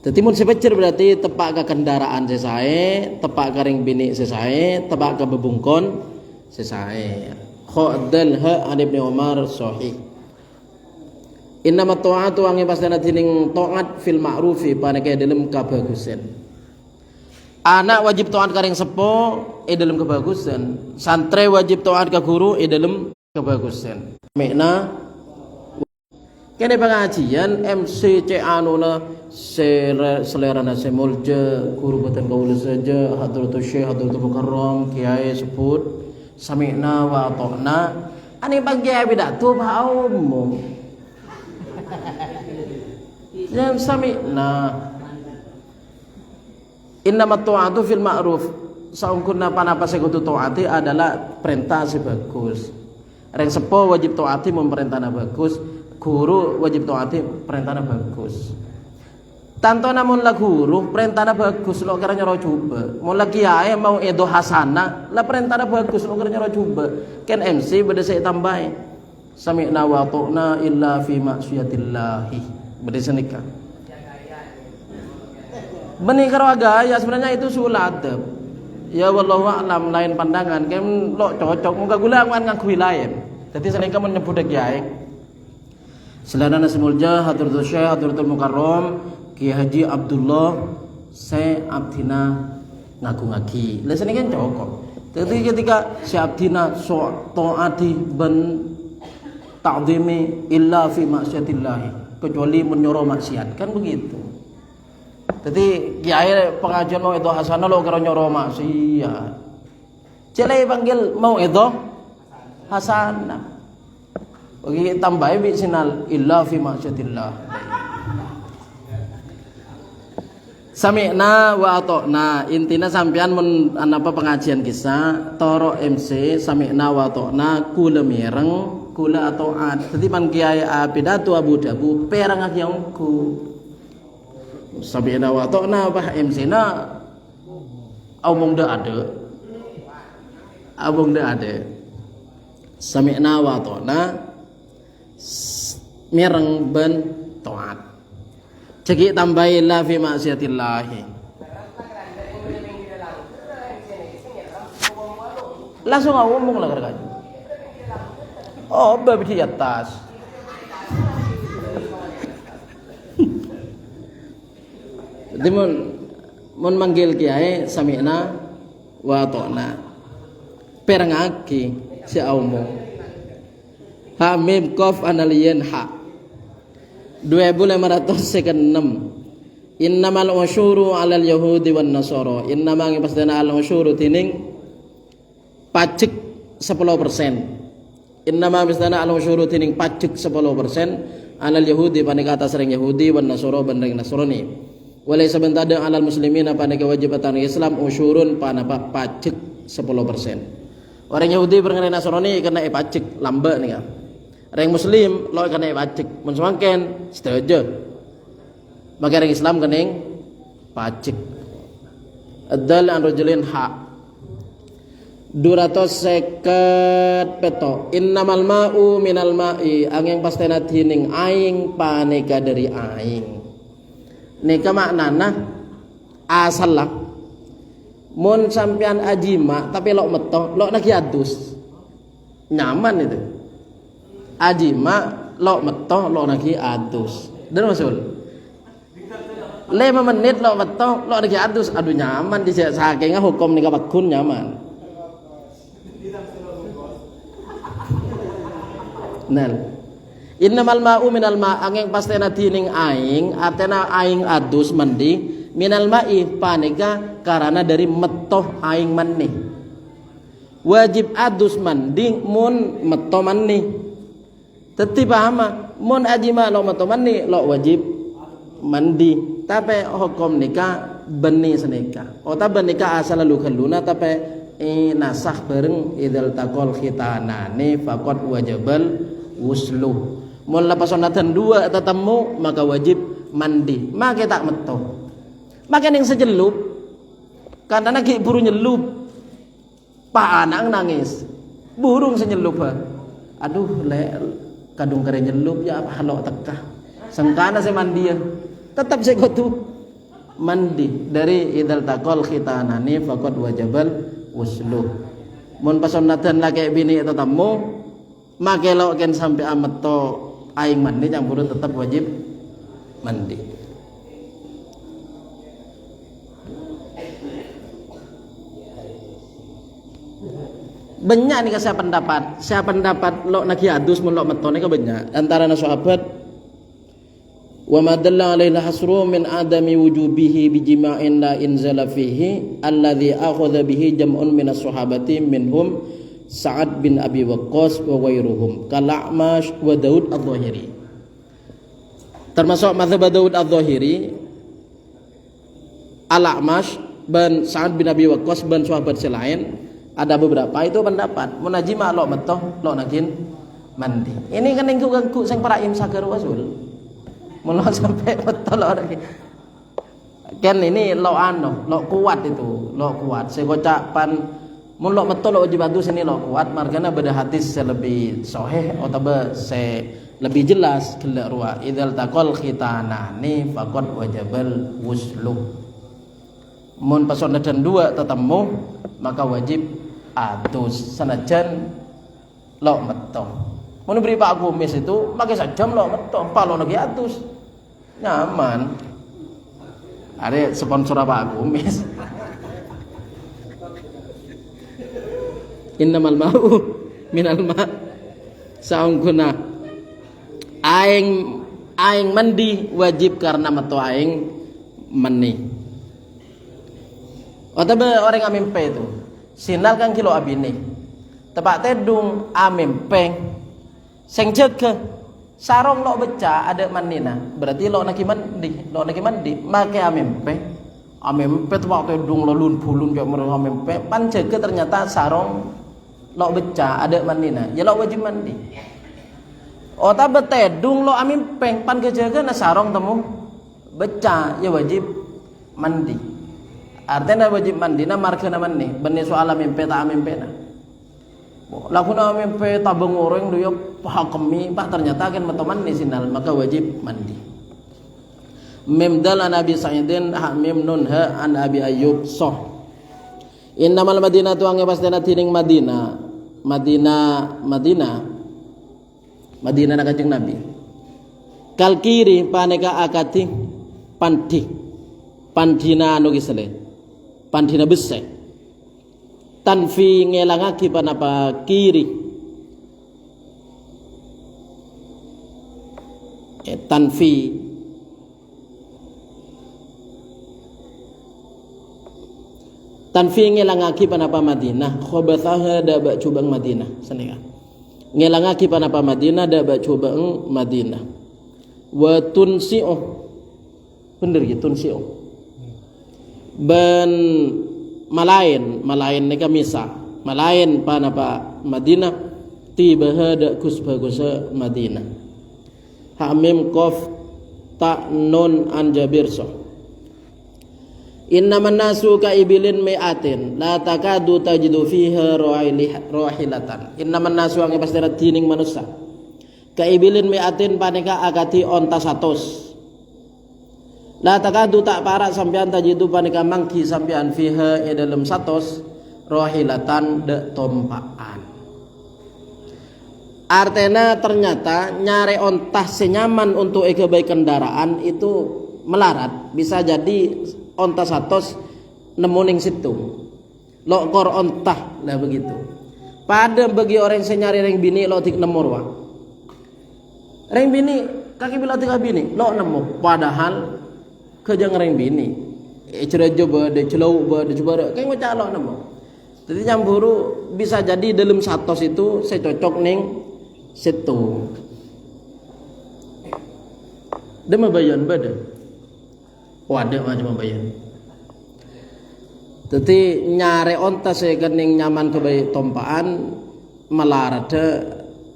jadi mun sepecer berarti tepak ke kendaraan sesae tepak ke ring bini sesae tepak ke bebungkon sesae. Kha dal ha an Ibnu Umar sahih. Innamat ta'atu wangi pastana dining taat fil ma'rufi panake dalam kebagusan. Anak wajib taat karing sepo dalam kebagusan. Santri wajib taat ka guru dalam kebagusan. Makna kene pengajian MC C anuna selera nasi mulja guru boten kaula saja hadratus syekh hadratul mukarram kiai sebut sami'na wa ata'na ani pagi pidato ba umum yang sami'na innamat ta'atu fil ma'ruf saungkunna panapa sekutu taati adalah perintah si bagus. Reng sepo wajib taati memperintahna bagus, guru wajib taati perintahna bagus. Tanto namun la guru perintahna bagus lo kira nyoro coba. Mau lagi kiai mau edo hasana la perintahna bagus lo kira nyoro coba. Ken MC beda saya tambahin sami'na wa ta'na illa fi ma'siyatillahi. Beda senika. Menikah gaya sebenarnya itu sulat. Ya wallahu a'lam lain pandangan. Kem lo cocok muka gula kan ngaku lain. Jadi senika menyebut kiai. Selana semulja hadratul syekh hadratul mukarram Kiai Haji Abdullah saya Abdina ngaku-ngaki. Lah senika cocok. Jadi ketika si Abdina so taati ben ta'zimi illa fi ma'siyatillah. Kecuali menyuruh maksiat kan begitu. Jadi kiai pengajian mau itu hasanah lo kira nyuruh maksiat. Celai panggil mau itu hasanah. Bagi tambah bisinal illa fi maksiatillah. Sami'na wa ata'na intina sampean mun apa pengajian kisah toro MC sami'na wa ata'na kula mireng kula ata'at dadi pan kiai pidato Abu Dabu perang akyangku sami'na wa ata'na apa MC na omong da ada sami'na wa ata'na mireng ben taat cekik tambahi la fi maksiatillahi langsung ngomong lah kerja oh bab di atas jadi mun manggil kiai sami'na wa ta'na perangaki si omong ha mim qaf analiyen ha 2506 innamal usyuru 'alal yahudi wan nasara innama ngipasdana al usyuru tining pajak 10%. Innama ngipasdana al usyuru tining pajak 10% 'alal yahudi panika atas ring yahudi wan nasara bandeng nasrani walai sabantade 'alal muslimin panika wajibatan Islam usyurun panapa pajak 10%. Orang Yahudi berkenaan Nasrani kena pajak lambat nih kan. Orang Muslim lo kena pajak mensemakin setuju. Maka orang Islam kena pajak. Adal an rajulin hak 250 peto innamal ma'u minal ma'i angin pastena tining aing paneka dari aing. Nika maknana asal lah mun sampean ajima tapi lo meto lo lagi adus nyaman itu ajima lo meto lo lagi adus dan masul 5 menit lo meto lo lagi adus aduh nyaman di saking hukum nika bakun nyaman nel innamal ma'u minal ma' angin pastena tining aing artena aing adus mandi minal ma'i panika karena dari metoh aing mannih wajib adus mandi mun metoh mannih teti pahama mun ajima lo metoh mannih lo wajib mandi tapi hukum nikah beni senika ota benika asal lalu keluna tapi nasah bareng idal taqol khitanani faqad wajibal wusluh mun lepas sunatan 2 tetemu maka wajib mandi maka tak metoh makan yang sejelup karena lagi burung nyelup pak anak nangis burung senyelup aduh le kadung kere nyelup ya apa lo tekah sengkana saya mandian tetap saya kutu mandi dari idal taqol khitanani faqad wajabal wusluh mun pasonatan laki bini tetamu make lo ken sampai amat to aing mandi campur tetap wajib mandi. Banyak nih saya pendapat lo nak adus mun lo metone ka banyak antara sahabat wa ma dalla alaihi hasru min adami wujubihi bi jima'in la inzala fihi alladhi akhadha bihi jam'un min as-sahabati minhum Sa'ad bin Abi Waqqas wa ghairuhum Kal'amash wa Daud Adh-Dhahiri. Termasuk mazhab Daud Adh-Dhahiri, Al-A'mash dan Sa'ad bin Abi Waqqas dan sahabat selain ada beberapa itu pendapat munajima lo metoh lo nakin mandi. Ini kan engku sing para im sagar wasul. Mun sampai betul lo lagi. Kan ini lo kuat itu, lo kuat. Segocapan mun lo betul lo wajib adus ini lo kuat margana beda hadis lebih sahih atau lebih jelas kelak ruwa idzal taqal khitanani faqad wajabal wuslu. Mun pasona dan dua tetemu maka wajib adus senajan lo metoh. Mun beri Pak Kumis itu pakai sajam lo metoh, palo lagi adus. Nyaman. Ada sponsor Pak Kumis. Innamal ma'u minal ma' saungkuna aing mandi wajib karena metu aing meni. Otabe orang amimpe itu sinal kan kilo abini tepak tedung amimpe sing jege sarong lo beca ada manina berarti lo naki mandi make amimpe tepak tedung lo lun bulun kayak mereka amimpe pan jege ternyata sarong lo beca ada manina ya lo wajib mandi. Ota betedung lo amin pan kejaga na sarong temu beca ya wajib mandi. Artinya wajib mandi na marga na mandi benih soal amimpe tak amimpe na. Laku na amimpe tabung orang dia hakemi pak ternyata kan meto mandi sinal maka wajib mandi. Memdal an Abi Sa'idin hamim nun ha an Abi Ayyub soh. Innamal Madinah tu angge pastena tining Madinah na Kanjeng Nabi. Kalkiri paneka akati pandina anu gisele. Pandina bese. Tanfi ngelangaki panapa kiri. Tanfi ngelangaki panapa Madinah khobathaha da ba cubang Madinah senega. Ngelangaki panapa Madinah da ba cubang Madinah. Wa tunsi'u bener gitu tunsi'u. Ben malain neka misa. Malain panapa Madinah tibaha da kusbagusa Madinah. Hamim qaf ta nun an Jabir so. Innaman nasu ka ibilin mi'atin la takadu tajidu fiha rahilatan. Innaman nasu ang ipastera tining manusia ka ibilin mi'atin paneka akati onta 100. La takadu tak para sampean tajidu paneka mangki sampean fiha dalam 100 rahilatan de tompaan. Artinya ternyata nyari ontah senyaman untuk baik kendaraan itu melarat. Bisa jadi onta 100 nemu ning situ lokor ontah lah begitu. Pada bagi orang yang nyari reng bini lo tik nemu ruang reng bini kaki bila tiga bini lo nemu padahal kejang reng bini cerah coba de celau de coba kayak macam lo nemu. Jadi nyamburu bisa jadi dalam 100 itu saya cocok ning situ dema bayan bada. Wadah macam bayan. Jadi nyare onta sekening nyaman kebaik tompaan melarat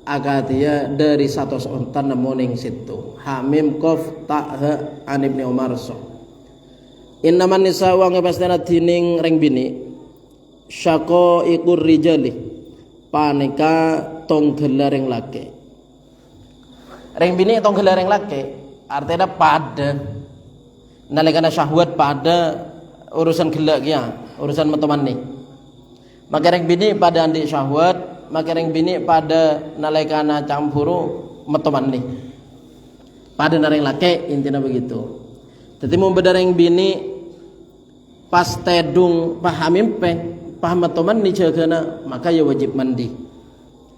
agatia dari 100 onta nemu ning situ. Hamim qaf ta'ha an Ibnu Umar so. Innaman nisa wa ngepastena tining reng bini syaqo ikur rijali paneka tong gelareng laki. Reng bini tong gelareng laki artinya pada nalikana syahwat pada urusan gelak ya, urusan metomani. Makereng bini pada andi syahwat, makereng bini pada nalekana campuru metoman nih. Pada nareng laki intinya begitu. Jadi mau bedareng bini pas tedung pahamim paham metoman nih cegana maka ya wajib mandi.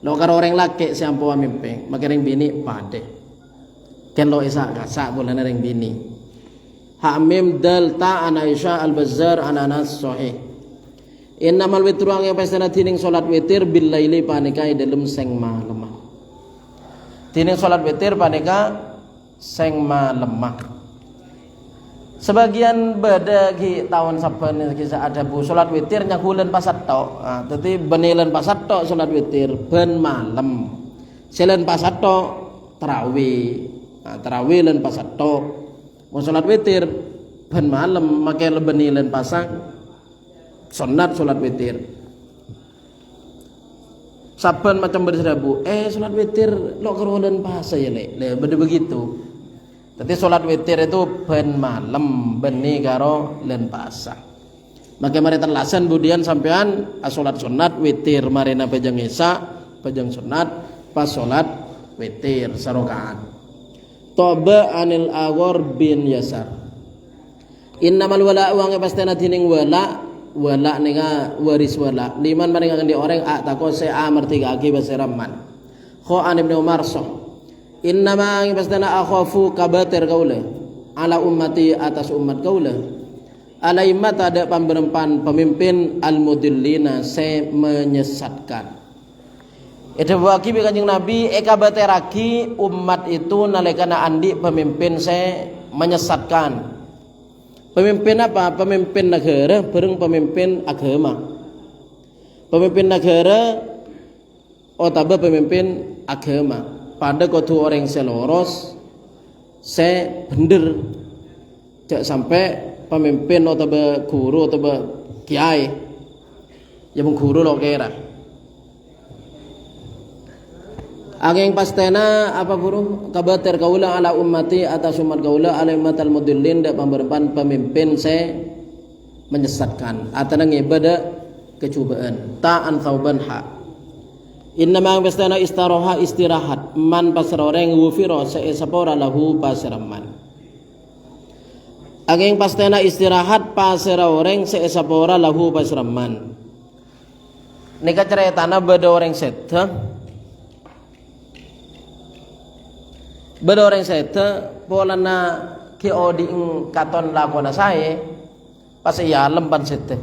Lo karo orang laki siampo amimpe, makereng bini pada. Ken lo isa kasak bola nareng bini. Hamim dal ta an Aisyah al-Bazzar an Anas sahih. Innamal witru ang pestana tining salat witir bil laili panika dalem seng malem. Tining salat witir panika seng malem. Sebagian badagi tahun saban kisah ada bu salat witir nyakulen pasat tok. Dadi benilen pasat tok salat witir ben malem. Selen pasat tok tarawih. Tarawih len pasat tok. Mau salat witir ben malem make benilen pasak sunat salat witir. Saban macam berserabu. Salat witir lo kerolen pasa ya le beda begitu. Tapi salat witir itu ben malam beni karo len pasang. Maka mari terlasan budian sampean salat sunat witir marina pejang isya, pejang sunat pas salat witir sarokaan. Toba anil Aghor bin Yasar. Innamal wala uang pastena tining wala ninga waris wala. Liman maring di orang tako se amarti kaki basiraman. Kho an Ibnu Umar sah. Innama ang pastana akhafu kabatir kaula ala ummati atas umat kaula alaimat ada pemberempan pemimpin al-mudillina se menyesatkan. Itu waki kanjeng Nabi kabateraki umat itu nalekana andi pemimpin se menyesatkan. Pemimpin apa? Pemimpin negara bareng pemimpin agama. Pemimpin negara atau pemimpin agama. Pada kudu orang seloros se bener jak sampai pemimpin atau guru atau kiai yang guru lo kira angin pastena apa guru kabater kaula ala ummati atas umat kaula ala umatal mudillin dak pemberpan pemimpin se menyesatkan atana ibadah kecubaan ta'an thauban ha. Innama pastana istaroha istirahat man pasroreng wufiro seesapora lahu pasraman. Angin pastana istirahat pasroreng seesapora lahu pasraman. Nika ceritana beda orang seta. Beda orang seta polana ki odi katon lakona sae pas ya lemban seta.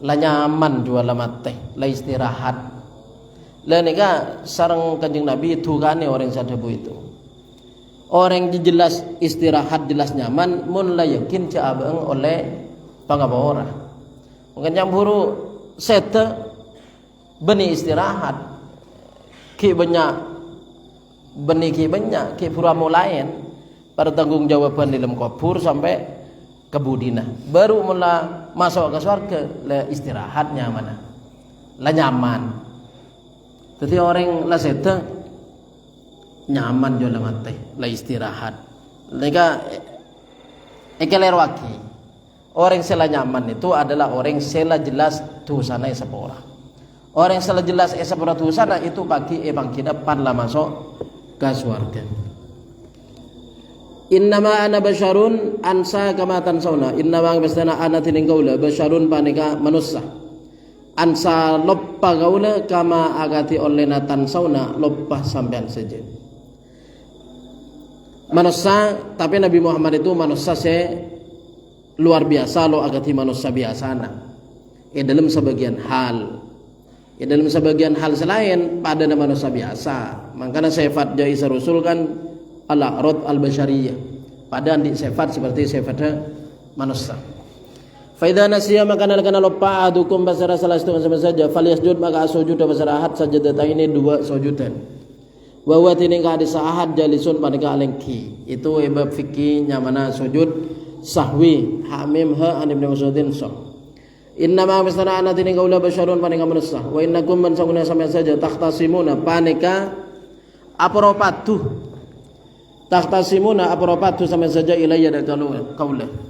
La nyaman jual lamate, la istirahat. Lah nika sareng Kanjeng Nabi tukane orang sadabu itu. Orang jelas istirahat jelas nyaman mun la yakin caabeng oleh pangabora. Mungkin nyamburu seta beni istirahat ki banyak beni ki banyak ki pura mulain pada tanggung jawaban dalam kubur sampai ke budina. Baru mula masuk ke surga la istirahat nyaman. La nyaman. Jadi orang la seta nyaman jo la mate, la istirahat. Lega ekeler waki. Orang sela nyaman itu adalah orang sela jelas dosana sepora. Orang sela jelas sepora dosana itu bagi kita pan la masuk ke surga. Innama ana basyarun ansa kama tansawna. Innama pastana ana tining kaula basyarun panika manusia. Ansa loppa gaula kama agati oleh natan sauna loppa sampean saja. Manusia tapi Nabi Muhammad itu manusia luar biasa lo agati manusia biasa na. Dalam sebagian hal. Dalam sebagian hal selain pada manusia biasa. Makanya sifat jai Rasul kan al-a'rad al-basyariyah. Pada di sifat seperti sifatnya manusia. Faida nasiya maka nalkana lupa adukum basara salah satu sama saja falyasjud maka sujud basara ahad sajadata ini dua sujudan. Wa wa tining ka hadis ahad jalisun panika alengki. Itu bab fikih nyamana sujud sahwi hamim ha an Ibnu Mas'udin sah. Inna ma mastana ana tining kaula basyarun panika manusia. Wa innakum man sanguna sama saja takhtasimuna panika apropatu. Takhtasimuna apropatu sama saja ilayya da kaula.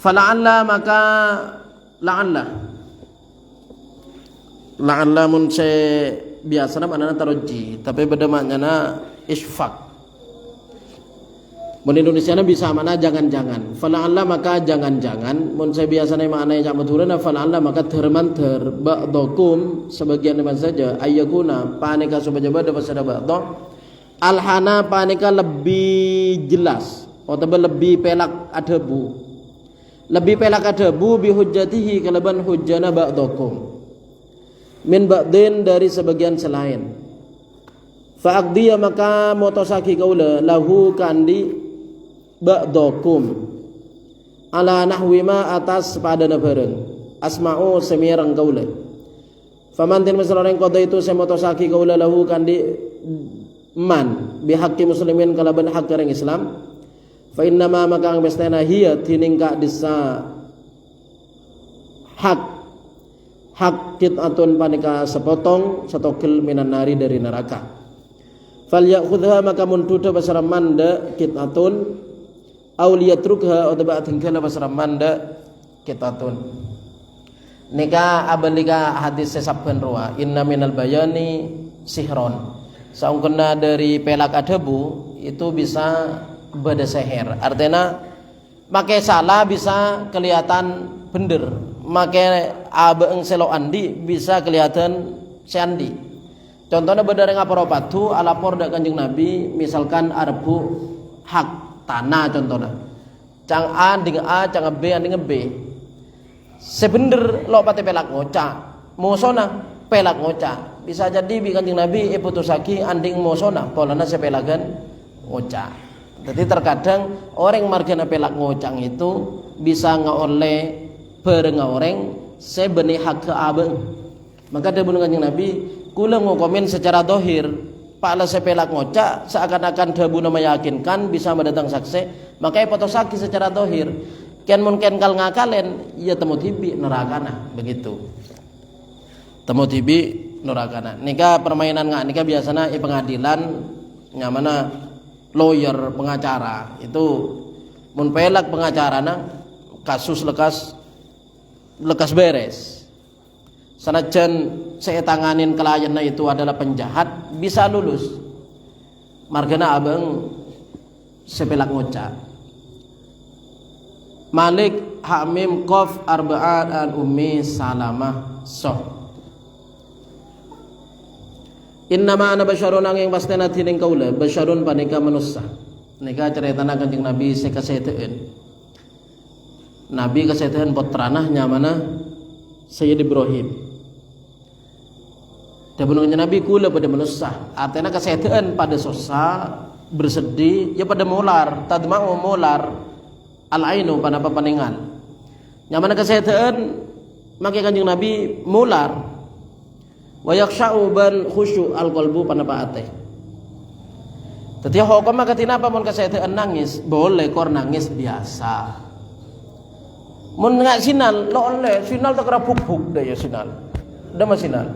Fala'alla maka la'alla la'alla mun se biasana maknana taroji, tapi beda maknana isfaq. Mun Indonesia bisa mana jangan-jangan. Fala'alla maka jangan-jangan. Mun saya biasanya maknanya jak maturana fala'alla maka termanter ba'dakum sebagian mana saja ayyakuna panika supaya bada pasada ba'da alhana panika lebih jelas atau lebih pelak adabu. Lebih pelak adabu bi hujjatihi kalaban hujjana ba'dakum. Min ba'din dari sebagian selain. Fa'aqdiya maka motosaki kaula lahu kandi ba'dakum ala nahwi ma atas padana bareng asma'u semirang kaula faman tin masrareng qada itu semotosaki kaula lahu kandi man bihaqqi muslimin kalaban hak orang Islam fa inna ma maka ang bestena hiya tiningka disa hak kit'atun panika sepotong setokil minan nari dari neraka fal ya'khudha maka muntuda basara manda kit'atun auliyatrukha atau ba'tingkala basara manda kitatun nika abalika hadis sesabkan ruwa inna minal bayani sihron saungkena dari pelak adabu itu bisa bada seher artinya make salah bisa kelihatan bener make abeeng selo andi bisa kelihatan seandi contohnya beda ngaporo patu alapor dak Kanjeng Nabi misalkan arbu hak tanah contohnya cang A dengan A cang B dengan B sebener lo pati pelak ngoca mosona pelak ngoca bisa jadi bi Kanjeng Nabi putusaki anding mosona polana sepelagan ngoca jadi terkadang orang margana pelak ngocang itu bisa ngaoleh berengoreng sebeni hak ke abeng maka dia bunung Kanjeng Nabi kula ngokomen secara dohir Pala sepelak ngoca seakan-akan dabuna meyakinkan bisa mendatang saksi makanya potosaki secara dohir ken mungkin kal ngakalen ya temu tibi nerakana begitu temu tibi nerakana nika permainan nggak nika biasanya pengadilan nyamana lawyer pengacara itu mun pelak pengacarana kasus lekas beres sanajan saya tanganin kliennya itu adalah penjahat bisa lulus margana abang sepelak ngoca Malik Hamim Qaf Arba'at an Ummi Salamah soh innama ana basyarun angin pastena tining kaula basyarun panika manusia nika ceritana Kanjeng Nabi sekaseteun Nabi kaseteun potranah nyamana Sayyid Ibrahim Dabunung Nabi kula pada manusia artinya kesehatan pada sosa bersedih ya pada molar tadma'u molar al-ainu pada paningan nyamana kesehatan maka Kanjeng Nabi molar wa yaksha'u ban khusyu al-qalbu pada paate tetapi hukum maka tinapa mun kesehatan nangis boleh kor nangis biasa mun ngak sinal lo oleh sinal tak kerapuk-puk deh ya sinal udah mah sinal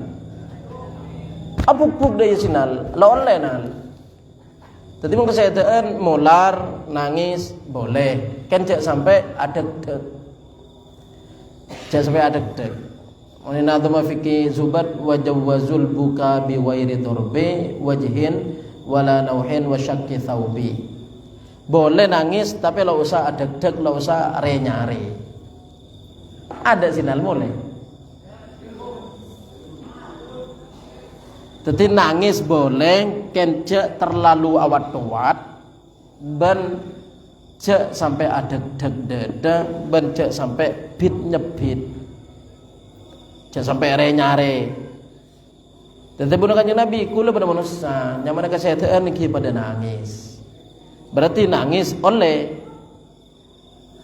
apuk-puk daya sinal lawan lenal jadi mau kesehatan molar nangis boleh kan cek sampai adek-dek cek sampai adek-dek wanina dhamma fikih zubat wajawazul buka biwairi turbi wajhin wala nauhin wa syakki thawbi boleh nangis tapi lo usah adek-dek lo usah re-nyare ada sinal boleh Jadi nangis boleh, kencek terlalu awat-awat, ben cek sampai ada deg-deg, ben cek sampai bit nyebit, cek sampai re-nyare. Tetapi bukan Kanjeng Nabi, kula pada manusia, nyaman kesehatan niki pada nangis. Berarti nangis oleh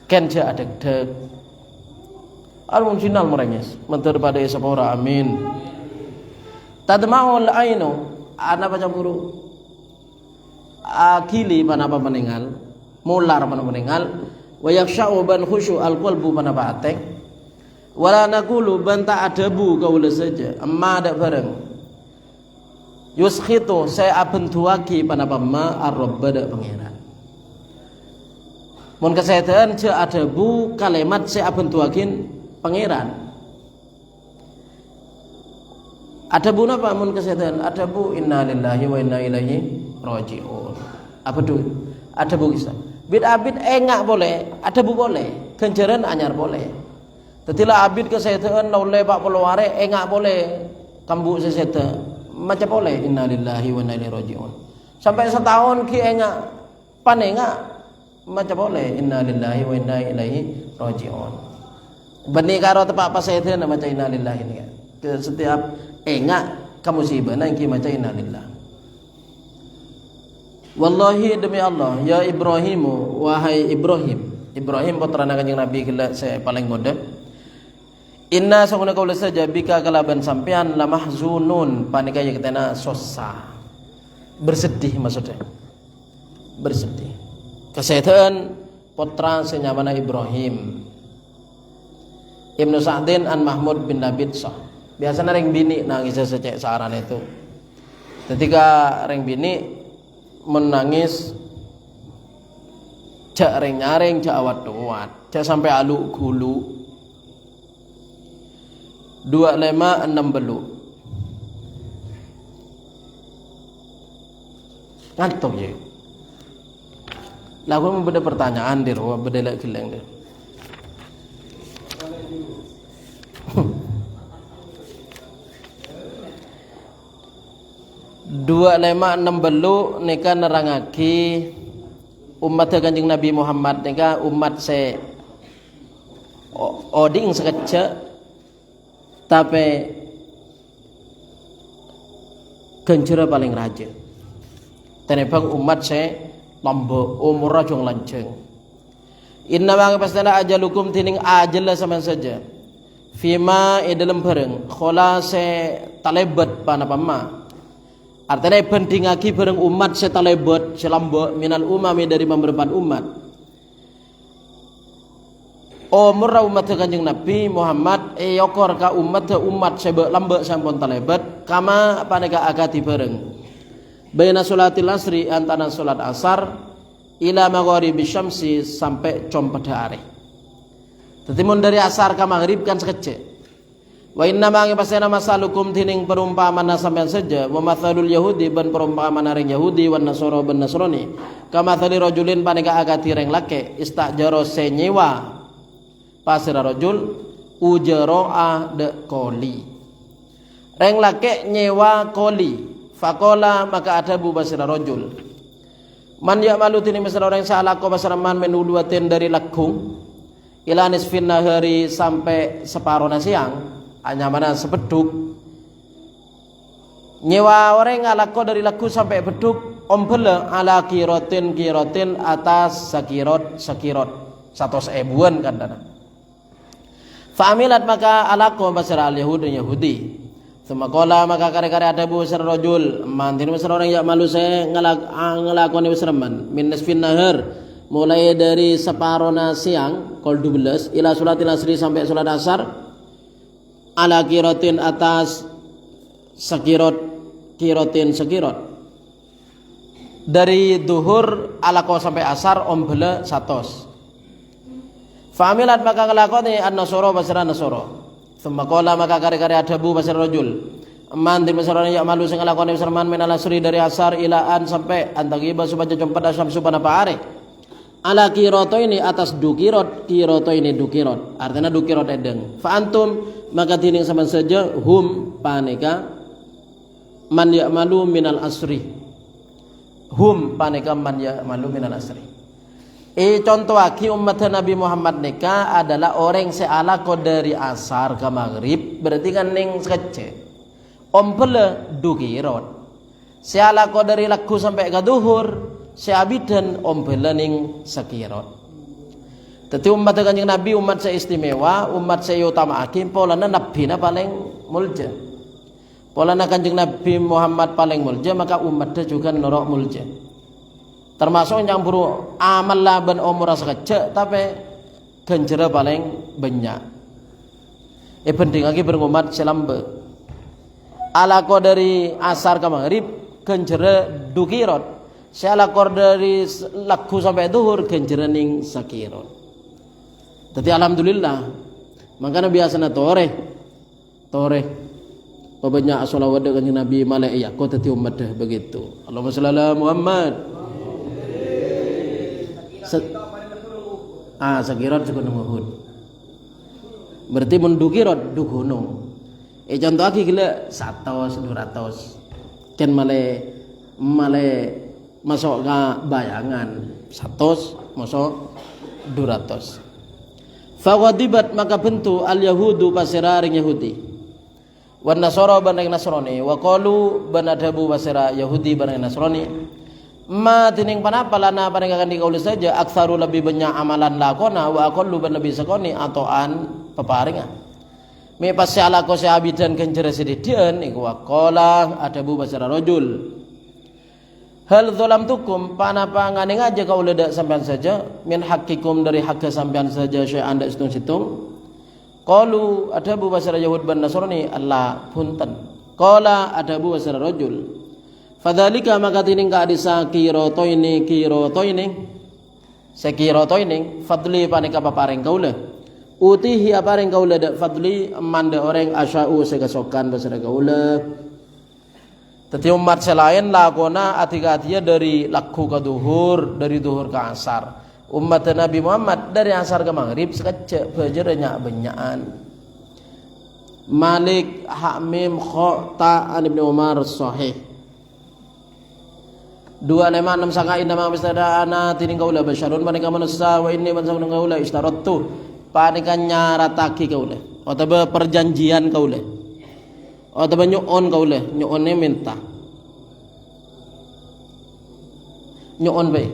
kencek ada deg. Almun final merengis, menter pada esapora amin. Tadma'ul ainu ana baca buru akili panapa meninggal mular panapa meninggal wa yaksha'u ban khusyu alqalbu panapa atek wala naqulu ban ta'adabu kaula saja amma ada bareng yuskhitu saya abentuaki panapa ma ar-rabbada pangeran mun kesehatan ce adabu kalimat saya abentuakin pangeran Ada bu napa mun kesehatan? Ada bu inna lillahi wa inna ilaihi rajiun. Apa tu? Ada bu kisah. Abid enggak boleh, ada bu boleh. Kenjaran anyar boleh. Tetilah abid kesehatan naulai pak peluare enggak boleh. Kambu seseta macam boleh inna lillahi wa inna ilaihi rajiun. Sampai setahun ki enggak pan enggak macam boleh inna lillahi wa inna ilaihi rajiun. Bani karo tepak pas seseta macam inna lillahi ni. Ke setiap enggak kamu musibah nangki macam inna lillahi. Wallahi demi Allah ya Ibrahimu wahai Ibrahim putra Kanjeng Nabi kala saya paling muda. Inna sanguna kaula saja bika kalaban sampean la mahzunun panika ya ketena sosa. Bersedih maksudnya. Bersedih. Kesehatan putra senyamana Ibrahim. Ibnu Sa'din an Mahmud bin Nabid Sah. Biasanya ring bini nangis secek saran itu. Ketika ring bini menangis cak ring nyaring cak awat tuat cak sampai alu gulu 25 6 belu ngantuk ya lagu membeda pertanyaan dir wa bedela geleng dir 25 belu nika nerangake umat Kanjeng Nabi Muhammad nika umat se oding sekecek tapi kencera paling raja tenebang umat se lombok umur rajong lanceng inna ma pastana ajalukum tining ajal sama saja fima dalam bareng khola se talebat panapama artinya bandingake bareng umat setalebot selambok minal umami dari beberapa umat. Umur umat Kanjeng Nabi Muhammad yokor ka umat sebab lambek sampun talebot kama paneka akati bareng. Baina salatil asri antara salat asar ila maghribi syamsi sampai compeda are. Tetimun dari asar ka maghrib kan sekecek. Wa inna ma pasana masalukum tining perumpamaan sampean saja wa matsalul yahudi ban perumpamaan ring yahudi wan nasara ban nasrani kama tsali rajulin paneka akati ring lake istajaro senyewa pasir rajul ujara de qoli ring lake nyewa qoli faqala maka ada bu pasir rajul man ya malu tining pasir orang salah ko pasaraman menuduatin dari lakung ila nisfin nahari sampai separuh siang hanya mana sebeduk nyewa orang ngalako dari laku sampai beduk ombele ala kirotin atas sakirot 100 ebuan kan dana fa'amilat maka alako basara al Yahudi semakola maka kare-kare ada bu basara rojul mantin basara orang yang malu saya ngelakoni basaraman min nisfin nahar mulai dari separuh siang kol 12 ila solatil asri sampai solat asar ala kirotin atas sekirot dari duhur ala ko sampai asar ombele 100 familat maka ngelakoni an-nasoro basara nasoro semakola maka kare-kare adabu basara rojul man di basara yang malu sing ngelakoni basarman min al-asri dari asar ilaan sampai antagiba supaya jompat asam supana paare ala kiroto ini atas dukirot artinya dukirot edeng fa antum maka tining sama saja hum paneka man ya'malu minal asri hum paneka man ya'malu minal asri contoh aki umat Nabi Muhammad neka adalah orang seala ko dari asar ke maghrib berarti kan ning sekece ompele dukirot seala ko dari laku sampai ke duhur seabidan ompele ning sekirot. Tetapi umat Kanjeng Nabi umat saya istimewa, umat saya utama akim, polana Nabi na paling mulja. Polana Kanjeng Nabi Muhammad paling mulja, maka umatnya juga norok mulja. Termasuk yang buru amal laban umur sekecil, tapi ganjera paling banyak. Penting lagi berumat selambe. Ala ko dari asar ke maghrib, ganjera dukirot. Ala ko dari laku sampai duhur, ganjera ning sakirot. Tapi alhamdulillah makanya biasanya tore Banyak salawat dengan Nabi malai ya kau teti umat dah begitu. Allahumma shalli ala Muhammad. Sakirat segunung Uhud. Berarti mendukirat du gunung. Contoh lagi gila 100 200. Ken malai masuk ke bayangan 100 masuk 200. Fawadibat maka bentu al Yahudu pasiraring Yahudi. Wan Nasara banding Nasrani wa qalu banadabu basira Yahudi banding Nasrani ma tining panapa lana banding akan dikauli saja aktsaru lebih banyak amalan lakona wa aqallu ban lebih sakoni atoan peparingan me pasala ko sahabidan kenjere sididian iku wa qala adabu basira rajul hal zalamtukum panapa ngane aja kaula dak sampean saja min hakikum dari hak sampean saja syai anda situng qalu adabu basara Yahud ban Nasrani Allah punten qala adabu basara rajul fadzalika maka tining ka adisa kiroto ini fadli panika paparing kaula utihi aparing kaula dak fadli manda orang asya'u segasokan basara kaula tetapi umat selain lakona atika-atia dari laku ke duhur dari duhur ke asar umat Nabi Muhammad dari asar ke maghrib sekecek bajarnya benyaan Malik Hamim Khota an Ibnu Umar sahih 256 sangka inna ma mustada'ana tining kaula basyarun manika manusia wa inni man samun kaula istaratu panika nyarataki kaula atau perjanjian kaula atau nyuon kaula nyuonnya minta nyuon bae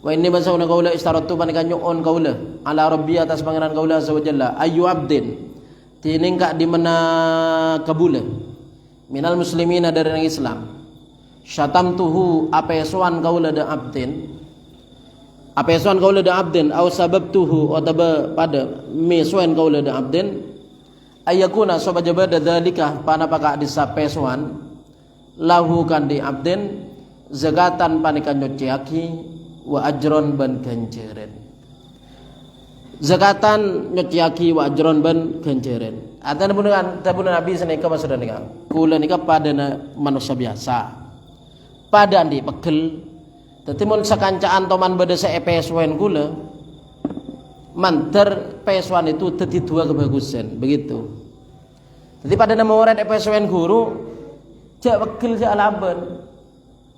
wa inni basawna qaula istaratu panika nyuon qaula ala rabbi atas pangeran qaula azza wajalla ayu abdin tining ka di mana kabula minal muslimina dari orang Islam syatamtuhu apesuan qaula da abdin apesuan qaula da abdin au sababtuhu ataba pada mesuan qaula da abdin ayakuna sabajaba dzalika panapaka disapesuan lahu kan di abdin zakatan panika nyociaki wa ajron ban ganjaran zakatan nyociaki wa ajron ban ganjaran atana pun Nabi senika maksudna nika kula nika pada manusia biasa pada andi pegel dadi mun sakancaan toman beda sepeswen kula manter peswan itu dadi dua kebagusan begitu jadi pada nama orang peswen guru jak pegel jak alaban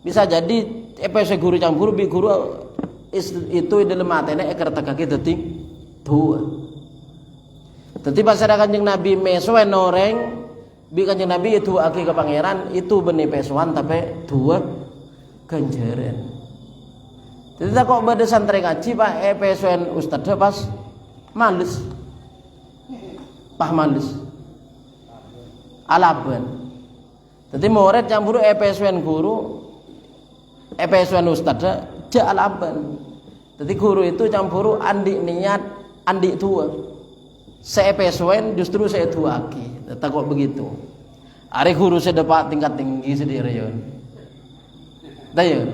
bisa jadi EPS guru campur bi guru itu dalam matene ekar kaki detik dua. Tetapi pasal kanjeng Nabi mesuen noreng bi kanjeng Nabi itu aki ke pangeran itu benih pesuan tapi dua ganjaran. Jadi tak kok pada santri ngaji pak EPSN ustadz pas males, males, alaban. Jadi murid campur EPSN guru EPSN ustadz ja alaban. Jadi guru itu campur andi niat andi tua. Saya EPSN justru saya tua aki. Tak kok begitu. Are guru saya dapat tingkat tinggi sendiri ya. Daya.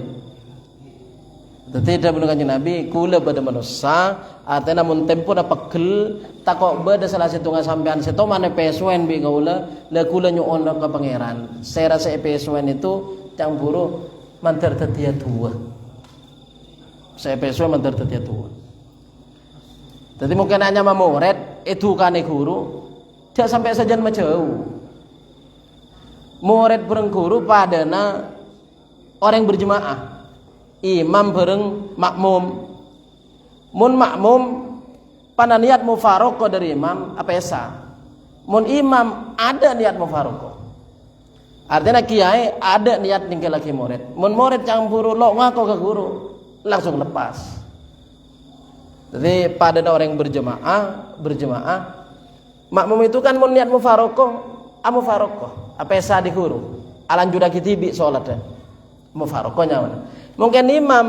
Tetapi dah mendengar Nabi kula pada manusia atena mun tempo na pegel takok beda salah satu sampean seto mana EPSN bi kaula la kula nyuon ka pangeran. Saya rasa EPSN itu campur mantar tetia tua. Saya peswa mantar tetia tua. Jadi mungkin hanya murid itu kan guru, tidak sampai saja jauh. Murid bareng guru padana orang berjemaah, imam bareng makmum. Mun makmum pada niat mufarokoh dari imam apa esa. Mun imam ada niat mufarokoh. Artinya kiai ada niat tinggal lagi murid. Mun murid campur lo ngaku ke guru langsung lepas. Jadi pada orang berjemaah, makmum itu kan mun niat mufarokoh, apa esa di guru. Alan juda kitibi sholat mufarokohnya mana? Mungkin imam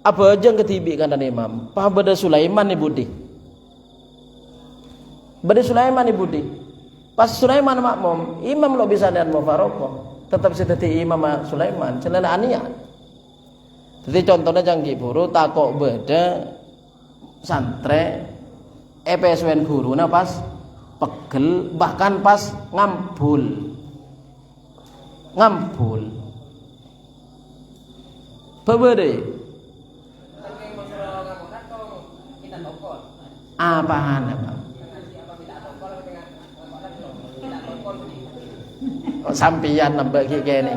apa aja ketibi kan imam. Pah beda Sulaiman ni budi. Beda Sulaiman ni budi. Pas Sulaiman makmum, imam lo bisa niat mufarokoh, tetap seperti imam Sulaiman, celana niat. Jadi contohnya jangan guru takok beda santre EPSN guru na pas pegel bahkan pas ngambul ngampul. Pebede. Apaan apa? Sampian nambah kayak gini.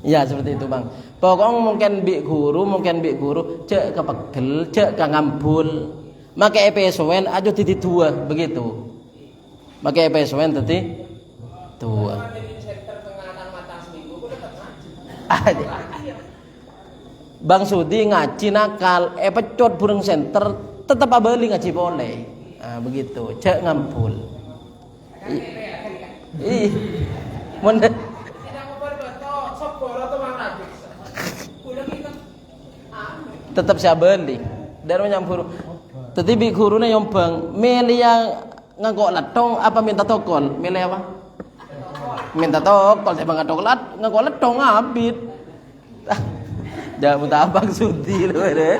Ya seperti itu bang. Pokoknya mungkin bik guru, cek kepegel, cek ngampul. Maka EPSWN aja titi tua begitu. Maka EPSWN tadi tua. Bang Sudi ngaji nakal, pecot burung center, tetap abeli ngaji boleh. Nah, begitu, cek ngampul. Ih, mana? Tetap saya beli. Dan menyampur. Tetapi gurunya yang bang, milih yang ngangkok latong apa minta tokol? Milih apa? Minta tokol, saya bang ngangkok latong ngabit. Jangan minta abang Sudi loh deh.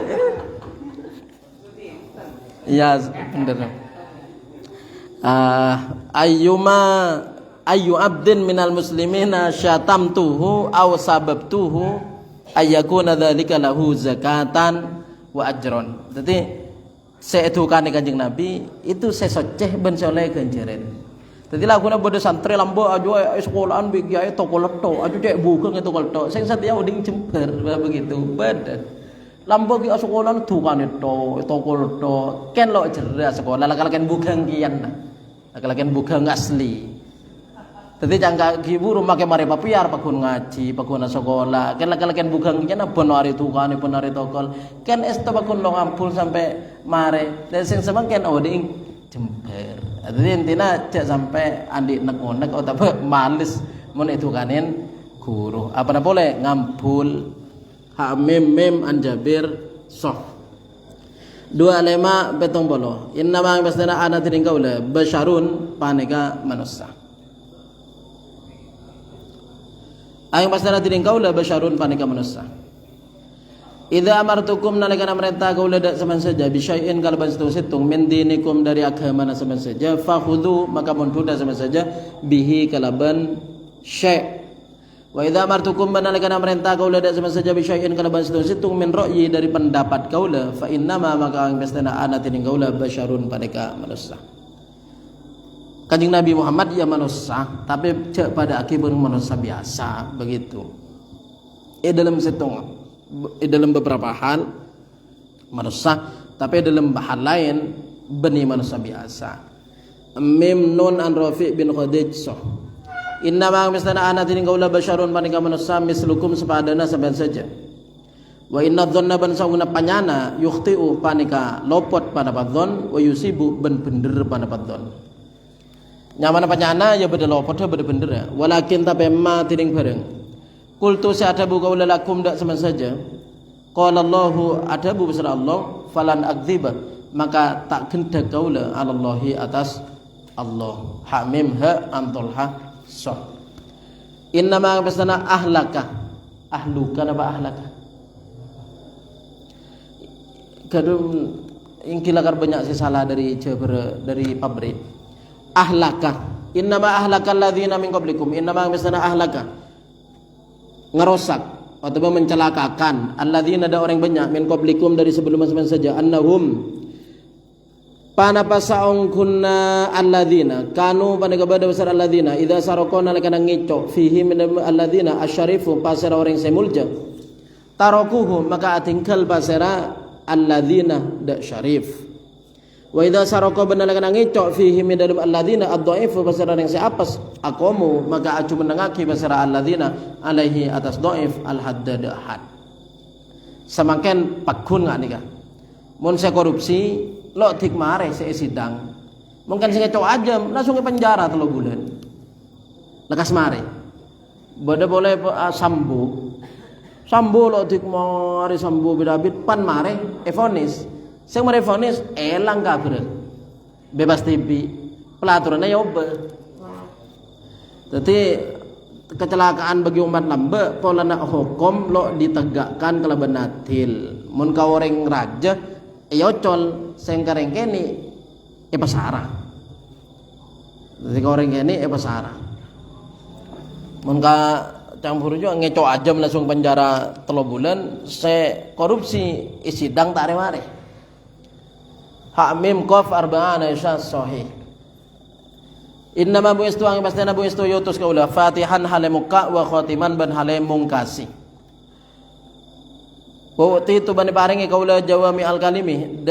Iya bener. Ayu abdin minal muslimina syatamtuhu aw sababtuhu ayyakuna dzalika lahu zakatan wa ajron. Jadi seedukan Kanjeng Nabi itu sesoceh ben soleh ganjaran. Jadi laguna bodo santri lambo ajo sekolahan bigi ae toko leto ajo cek buka ngeto leto sing satya uding jember begitu beda lambo ki sekolahan dukane to toko leto ken lo jelas sekolah lakaken bugang kian lakaken bugang asli. Jadi jangka giburu make mare papiar pakun ngaji pakun sekolah ken lakaken bugang kian bon ari tukane bon ari tokol ken esto pakun lo ngampul sampai mare dan sing semangken uding jember. Jadi intinya cek sampai andi nek-nek atau males mun itu kanin guru. Apa nak boleh ngampul ha mem anjabir soh. 25 betong bolo. Inna ma basdana ana tiring kaula basyarun paneka manusia. Ang basdana tiring kaula basyarun paneka manusia. Idza amartukum nalikana merintah kaula dak saman saja bisyai'in kalaban situng min dinikum dari agama saman saja fakhudhu maka munduda saman saja bihi kalaban syai'. Wa idza amartukum nalikana merintah kaula dak saman saja bisyai'in kalaban situng min ra'yi dari pendapat kaula fa innama maka ang pestana ana tining kaula basyarun padeka manusia. Kanjeng Nabi Muhammad ya manusia tapi cek pada akibat manusia biasa begitu. Dalam situng dalam beberapa hal manusia tapi dalam hal lain bani manusia biasa. Mim nun an Rafi' bin Khadij soh. Inna ma mistana ana tin kaula basyarun panika manusia mislukum sepadana sampean saja. Wa inna dhanna ban sauna panyana yukhti'u panika lopot pada padzon wa yusibu ben bener pada padzon. Nyamana panyana ya beda lopot ya beda bener ya. Walakin tapi ma tining bareng. Qultu sa'adabu qaula lakum dak sama saja. Qala Allahu adabu besar Allah falan akdziba maka tak gendak qaula alallahi atas Allah. Ha mim ha antul ha soh. Inna ma basana ahlaka ahluka apa ahlaka. Kadang ingkilakar banyak salah dari dari pabrik. Ahlaka. Inna ma ahlaka alladzina min qablikum. Inna ma basana ahlaka ngerosak atau mencelakakan alladzina ada orang banyak min qablikum dari sebelum masing-masing saja annahum panapasaung kunna alladzina kanu panega bada besar alladzina idza saraqana lakana ngicok fihi min alladzina asyarifu pasara orang semulja tarokuhu maka atingkal pasara alladzina dak syarif wa idza saraqa bana lakana ngicok fihi min alladzina ad-dhaifu pasara yang seapas aqamu maka acu menengaki pasara alladzina alaihi atas dhaif al-haddad had semakin pakun ngak nika mun saya korupsi lo dik mare saya sidang mungkin sing ngecok aja langsung ke penjara 3 bulan lekas mare bodo boleh sambo lo dik mare sambo bidabit pan mare evonis sing mare vonis elang kabeh bebas TV pelaturannya yoba. Jadi kecelakaan bagi umat lambe pola nak hukum lo ditegakkan kelaban adil mun ka orang raja yocol sing kareng kene pasara Jadi orang ini pasara. Mengka campur juga ngecok aja langsung penjara 3 bulan, saya korupsi isidang tak mare. Hak mim qaf arba'ana isya sahih. Innama buistu ang pastena buistu yutus kaula Fatihan hale muka wa khatiman ban hale mungkasi. Wa itu bani paringi kaula jawami al kalimi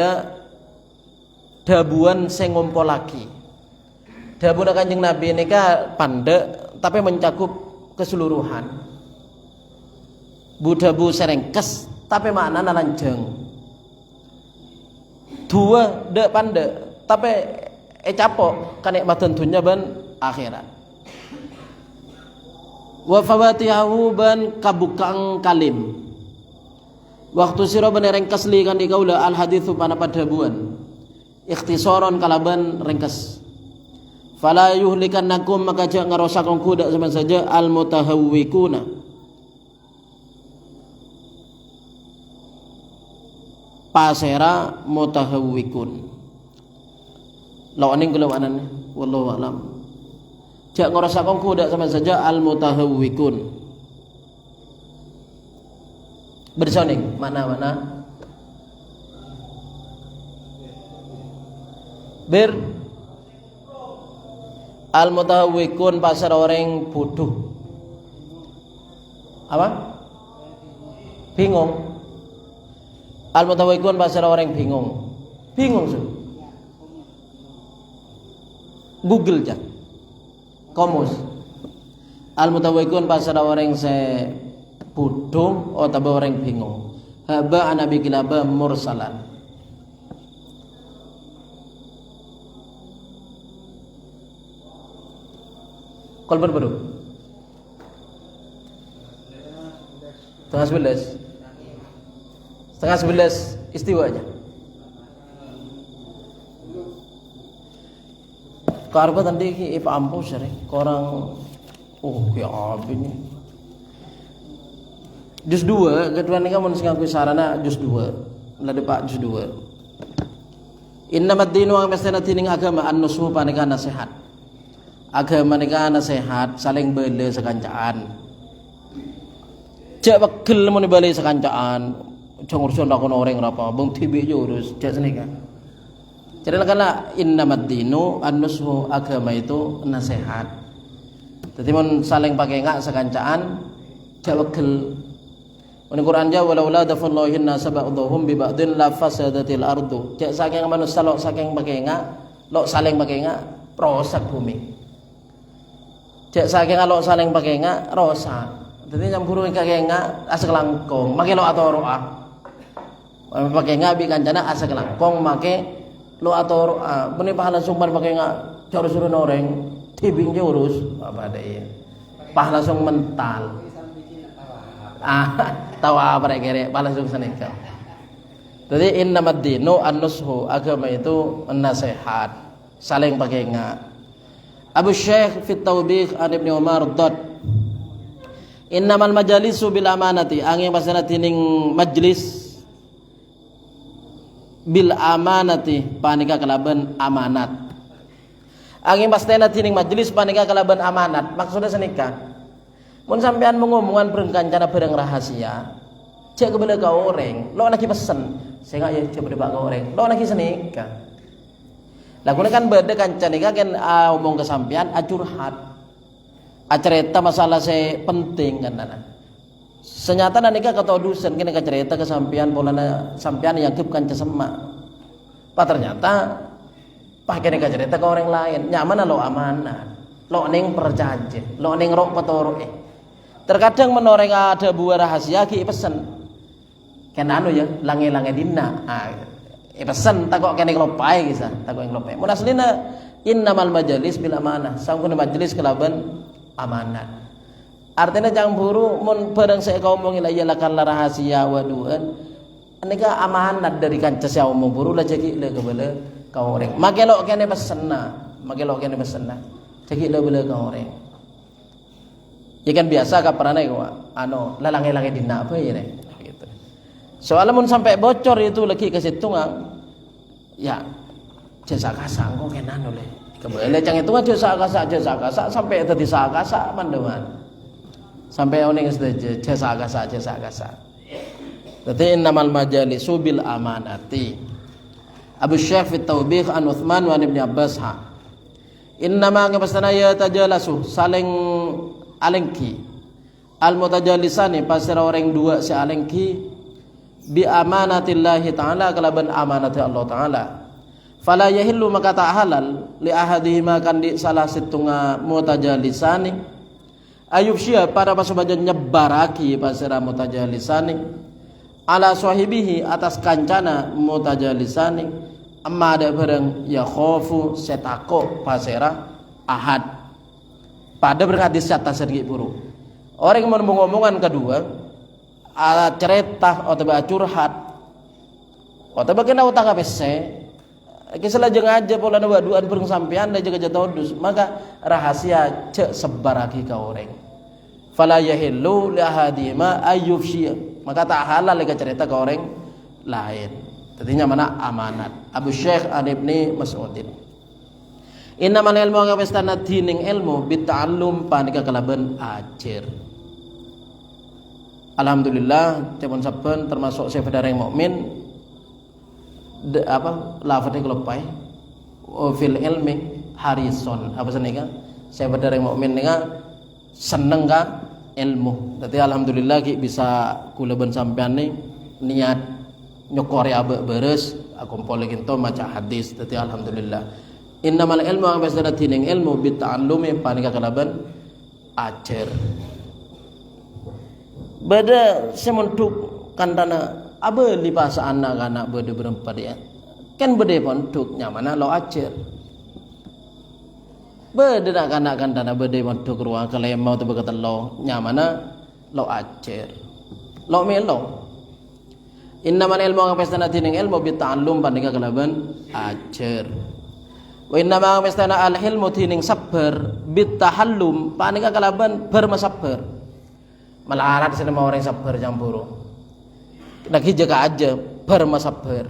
dabuan sing ngumpulake. Dabuan Kanjeng Nabi nika pandek tapi mencakup keseluruhan. Budabu serengkes tapi maknana lanjeng. Dua dek pandek tapi capok kanikmatan dunya ban akhirat. Wa fawatihahu ban kabukang kalim. Waktu sira ban rengkes li kan dikaula al haditsu pana padabuan. Ikhtisaron kalaban rengkes. Fala yuhlikannakum maka jak ngarosakon kuda sama saja al mutahawwikuna. Pasera mutahawwikun. Lawaning kelawanan wallahu alam. Jak ngarosakon kuda sama saja al mutahawwikun. Bersoning mana-mana al-mutahawwikun pasar orang bodoh. Apa? Bingung. Al-mutahawwikun pasar orang bingung. Bingung sih. Google aja. Komus. Al-mutahawwikun pasar orang se bodoh atau orang bingung. Haba anabi kilaba mursalan. Kolber baru setengah 11 istiwa aja. Karba tadi if ampus sering korang kayak apa ini juz 2 kedua nih kamu ngaku sarana juz 2 lade pak juz 2 innamad dinu ang mestana tining agama an-nusuh panika nasihat. Agama nika nasihat saling bela sekancaan. Jak begel mun bela sekancaan. Jang urusan lakon orang apa bang tibi je urus jak senika. Jadi kala innamad dinu an-nusuh agama itu nasihat. Jadi mun saling pakai ngak sekancaan jak begel. Mun Quran ja walaula dafallahu an-nasa ba'dhum bi ba'din la fasadatil ardu. Jak saking manusia lok saking pakai ngak, lok saling pakai ngak rosak bumi. Cek saking kalau saling pakai ngak rosak. Jadi nyampuru pakai ngak asa kelangkong, make lo atau roa. Pakai ngak bi kancana asa kelangkong, make lo atau roa. Beni pahala sumban pakai ngak cari suruh noreng, tibing urus apa ada ya. Pahala sung mental. Tawa apa kere pahala sung senika. Jadi innamad dinu an-nushu agama itu nasihat, saling pakai ngak. Abu Syekh fit Tawbih an Ibnu Umar dot innamal majalisu bil amanati angin pasana tining majlis bil amanati panika kalaban amanat angin pasana tining majlis panika kalaban amanat maksudnya senika mun sampean mengomongan berengkancana bareng rahasia cek kebelah ka orang lo lagi pesen saya nggak ya coba debak ka orang lo lagi senika. Lagu kan beda kancan nika kan omong kesampian curhat. Cerita masalah saya penting kan nana. Senyata nika kata dusen kene cerita kesampian polana sampian yang kan semak. Pak ternyata pakai nika cerita ke orang lain. Nyaman lo amanah. Lo ning perjanjian, lo ning rok petoro Terkadang menoreng ada buah rahasia ki pesen. Kan anu ya, lange-lange dina. Pesan takok kene klopai kisah takok yang klopai mun aslina innamal majalis bil amanah sangkuna majelis kelaban amanat artinya jangan buru mun bareng saya kau omongin la yalakan la rahasia waduan nika amanat dari kanca saya omong buru la jeki le kebele kau orang make lo kene pesenna jeki le bele kau orang ya kan biasa kaparana iku anu lalange-lange dina apa ya gitu. Soalnya mun sampai bocor itu lagi ke situ ya jasa kasang kok kenan oleh Kebele cang itu aja sak sampai tadi sak mandeman. Sampai ono yang jasa kasa. Dadi innamal majalisu bil amanati. Abu Syekh fi Taubih an Utsman wa Ibnu Abbas ha. Innama ngapastana ya tajalasu saling alengki. Al mutajalisani pasira orang dua si alengki bi amanatillahi taala kalaban amanati Allah taala. Fala yahillu maka tak halal li ahadihima kan di salah setengah mutajalisani ayub syia para pasubajan nyebaraki pasira mutajalisani ala sahibihi atas kancana mutajalisani amma ada barang ya khofu setako pasira ahad pada berhadis sata sergi buru orang yang ngomongan kedua ala cerita atau curhat atau bagaimana utang apese kisah lajeng aja pola duaan perung sampean dan jaga jatodus maka rahasia cek sebaraki ka orang fala yahillu li ahadima ayyufshiya maka tak halal lagi cerita ke orang lain artinya mana amanat Abu Syekh an Ibni Mas'udin innamal ilmu ngapestana dining ilmu bita'allum panika kalaban ajar alhamdulillah cepon saben termasuk saudara yang mukmin lafadznya kelopai fil ilmi harison apa senika saya berdari mukmin nika seneng ka ilmu jadi alhamdulillah ki bisa kula ben sampean ni niat nyokori abe beres aku kumpul kinto maca hadis jadi alhamdulillah innamal ilmu ambasada tining ilmu bita'allumi panika kalaban ajar beda sementuk kandana abe lipas anak-anak bede berempat ya kan bede pontuk nyamana lo acer bede anak-anak kan dana bede pontuk ruang kelemau tu berkata lo nyamana lo acer lo melo innamal ilmu ngapestana tining ilmu bita'allum pandika kalaban acer wa innama ngapestana al ilmu tining sabar bitahallum pandika kalaban bermasabar malarat sini mau orang sabar campuru lagi jaga aja bermasabar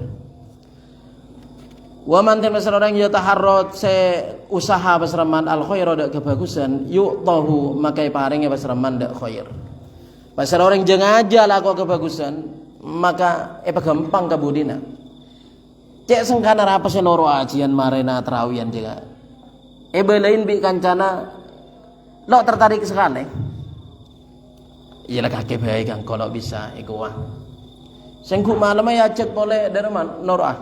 wa man tasar orang ya taharrat se usaha pasraman al khair dak kebagusan yu'tahu makai paring pasraman dak khair pasar orang jangan aja lah kok kebagusan maka gampang kabudina cek sengkana apa se noro ajian marena terawian juga belain bi kancana lo tertarik sekali iyalah kakek baik kan kalau bisa iku wah sengku malam ya cek boleh dari mana norah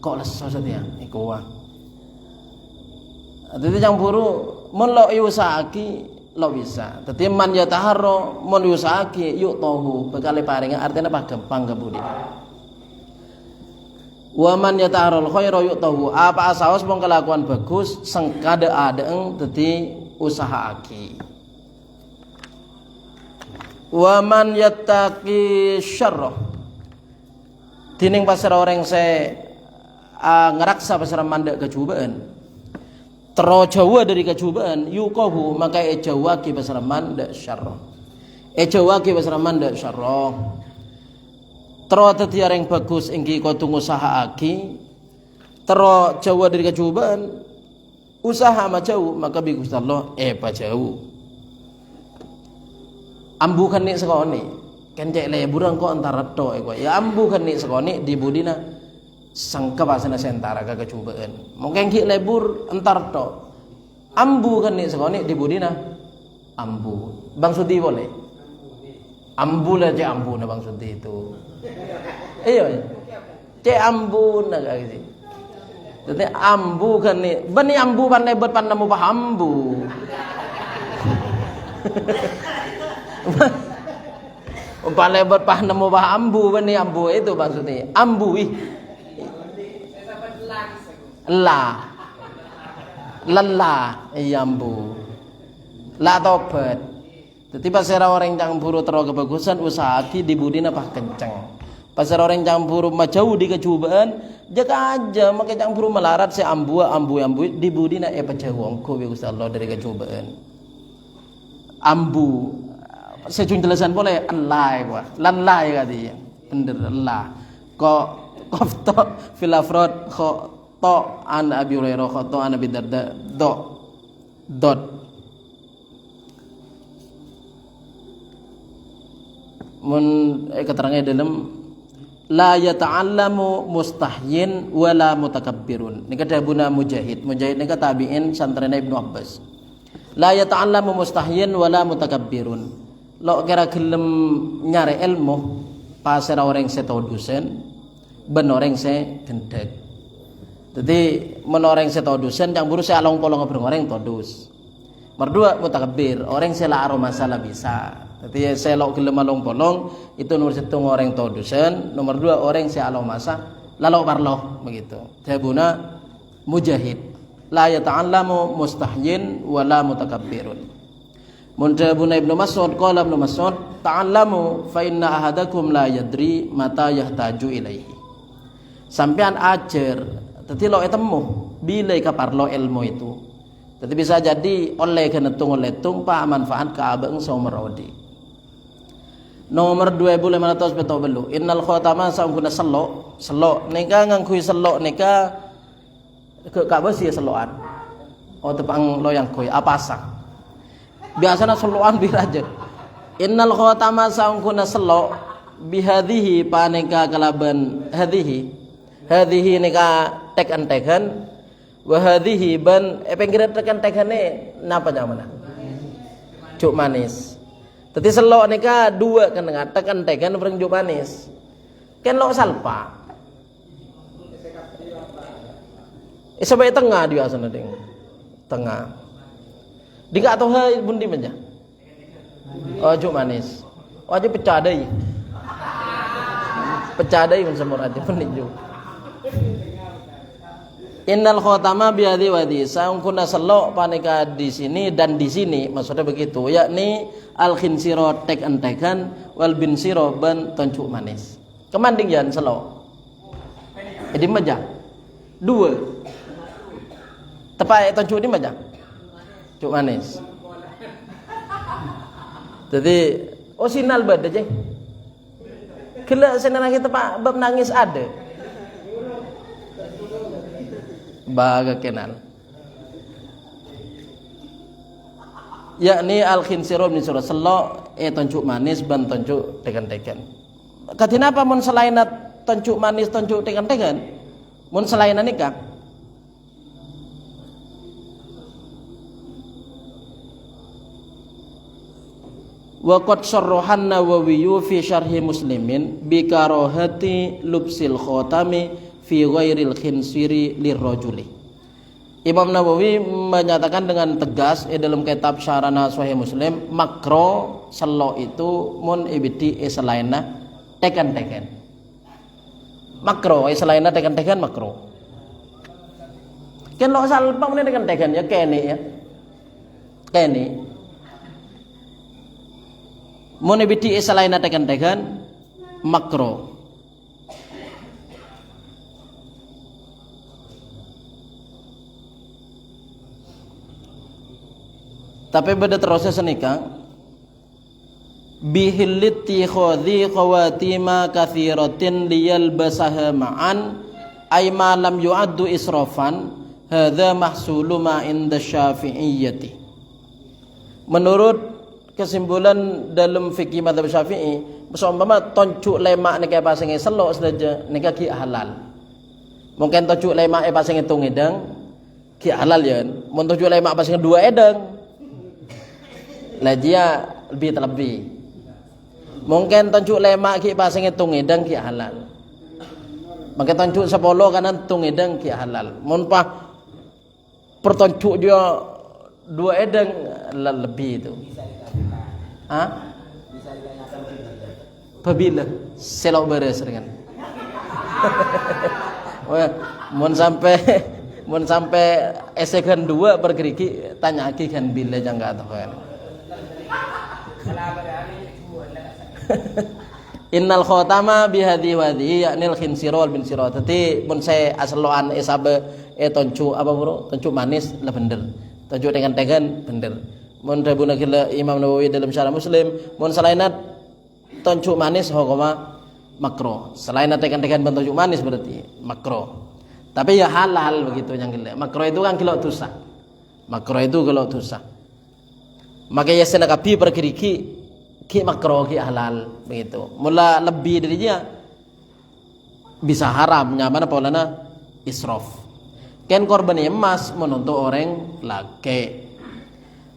kok lesos dia iku wah jadi yang buru mon lo yusaki lo bisa tapi man ya taharro mon yusaki yuk tohu bekali paringan artinya apa gampang kebudi wa man ya taharro khairu yuk tohu apa asawas mong kelakuan bagus sengkada adeeng jadi usaha aki wa man yattaqi syarra tining pasar orang saya ngeraksa pasar mandak kecubaan terojawa dari kecubaan yukohu maka ejawaki pasar mandak syarra ejawaki pasar mandak syarra tero tetiar yang bagus ingki kau tunggu usaha aki tero jawa dari kecubaan usaha ma jauh maka bigus Allah pa jauh ambukan ni sekoni kan cek leburan kok antara to ya ambu kan ni sekoni di budina sangka pasana sentara ka kecubaan mungkin ki lebur entar to ambu kan ni sekoni di budina ambu Bang Sudi boleh ambu lah cek ambu na Bang Sudi itu iya cek ambu na kayak gitu jadi ambu kan ni bani ambu pan lebet pan namu paham ambu umpan lebar pah nemu pah ambu bani ambu itu maksudnya ambu la ambu la tobat jadi pasar orang yang buru terlalu kebagusan usaha ki di budina pah kenceng pasar orang yang buru majau di kecubaan jaga aja maka yang buru melarat si ambu di budina pejauh angko bi Allah dari kecubaan ambu sejujurnya jelasan boleh Allah wah lalai kali bener Allah kok to filafrod kok khatta an Abi Hurairah khatta an Abi Darda dot mun keterangannya dalam la yata'allamu mustahyin wala mutakabbirun. Nika dabuna Mujahid nika tabi'in santrena Ibnu Abbas. La yata'allamu mustahyin wala mutakabbirun. Lo kira gelem nyari ilmu pas orang se tau dosen ben orang se gendek. Jadi men orang se tau dosen yang buru se along polong ngobrol orang todus. Merdua mutakabbir, orang se la aro masalah bisa. Jadi saya lok gelem along polong itu nomor 1 orang tau dosen, nomor 2 orang se along masa lalu parloh begitu. Dabuna Mujahid la yata'allamu mustahyin wala mutakabbirun. Muntabuna Ibnu Mas'ud qala Ibnu Mas'ud ta'allamu fa inna ahadakum la yadri mata yahtaju ilaihi. Sampean ajar dadi lo etemu bila kaparlo ilmu itu. Jadi bisa jadi oleh kenetung oleh tung pa manfaat ka abang saumerodi. Nomor 2500 betul belu. Innal khatama saungkuna selok nika ngangkui selok nika ke Ka'bah sih selokan. Oh tepang loyang koi apasa. Biasanya selokan biraja. Innal khatama saungkuna selok bihadhihi paneka kalaban hadhihi nika tek-antekan wa hadhihi ban pengkira tekan-tekane napa namanya? Cuk manis. Tadi selok nika 2 kan tekan-tekan bareng cuk manis. Ken lok salpa. Sampai tengah dia sana ding. Tengah. Dika atau hai bundi menja. Oh cuk manis. Oh aja pecah deui. Pecah deui mun semur aja peninju. Innal khatama biadhi wadi saungkuna selok paneka di sini dan di sini maksudnya begitu yakni al khinsiro tek entekan wal binsiro ban toncuk manis kemanding jan selok jadi maja 2 tepai toncuk di maja cuk manis jadi oh sinal bad aja kela senang kita pak bab nangis ada baga kenal yakni al khinsiro min surah selok toncuk manis ban toncuk tekan-tekan katina apa mun selain toncuk manis toncuk tekan-tekan mun selain nikah wa qad sarrahan Nawawi fi syarhi Muslimin bi karahati lubsil khatami fi ghairil khinsiri lirrajuli. Imam Nawawi menyatakan dengan tegas dalam kitab Syarana Sahih Muslim makro selok itu mun ibiti selainna tekan-tekan. Makro selainna tekan-tekan makro. Ken lo salpang ni tekan-tekan ya kene ya. Kene. Mun ibiti selainna tekan-tekan makro. Tapi pada terusnya senika bihilliti khadhi khawatima kathiratin liyalbasaha ma'an ay ma lam yu'addu israfan hadha mahsulu ma inda syafi'iyyati. Menurut kesimpulan dalam fikih mazhab Syafi'i umpama toncuk lemak nika pasange selok saja nika ki halal. Mungkin toncuk lemak pasange tung edang ki halal ya. Mun toncuk lemak pasange 2 edang lah dia lebih mungkin toncuk lemak ki pasang hitung edang ki halal maka toncuk 10 kanan tung edang ki halal mun pa pertoncuk dia 2 edang lebih itu apabila selok beres dengan mun sampai esekan 2 bergeriki tanya aki kan bila jangan tahu kan Innal khatama bihadhi wadhi yakni al khinsiro wal binsiro. Tadi mun saya asloan esabe toncu apa bro? Toncu manis lah bener. Toncu dengan bener. Mun dabuna kila Imam Nawawi dalam Syarah Muslim, mun selainat toncu manis hukuma makro. Selain dengan toncu manis berarti makro. Tapi ya halal begitu yang gila. Makruh itu kan kalau dosa. Makruh itu kalau dosa. Makanya saya nak api perkiriki ki makruh ki halal begitu. Mula lebih dari dia bisa haram nyaman apa lana israf. Ken korban emas menuntut orang laki.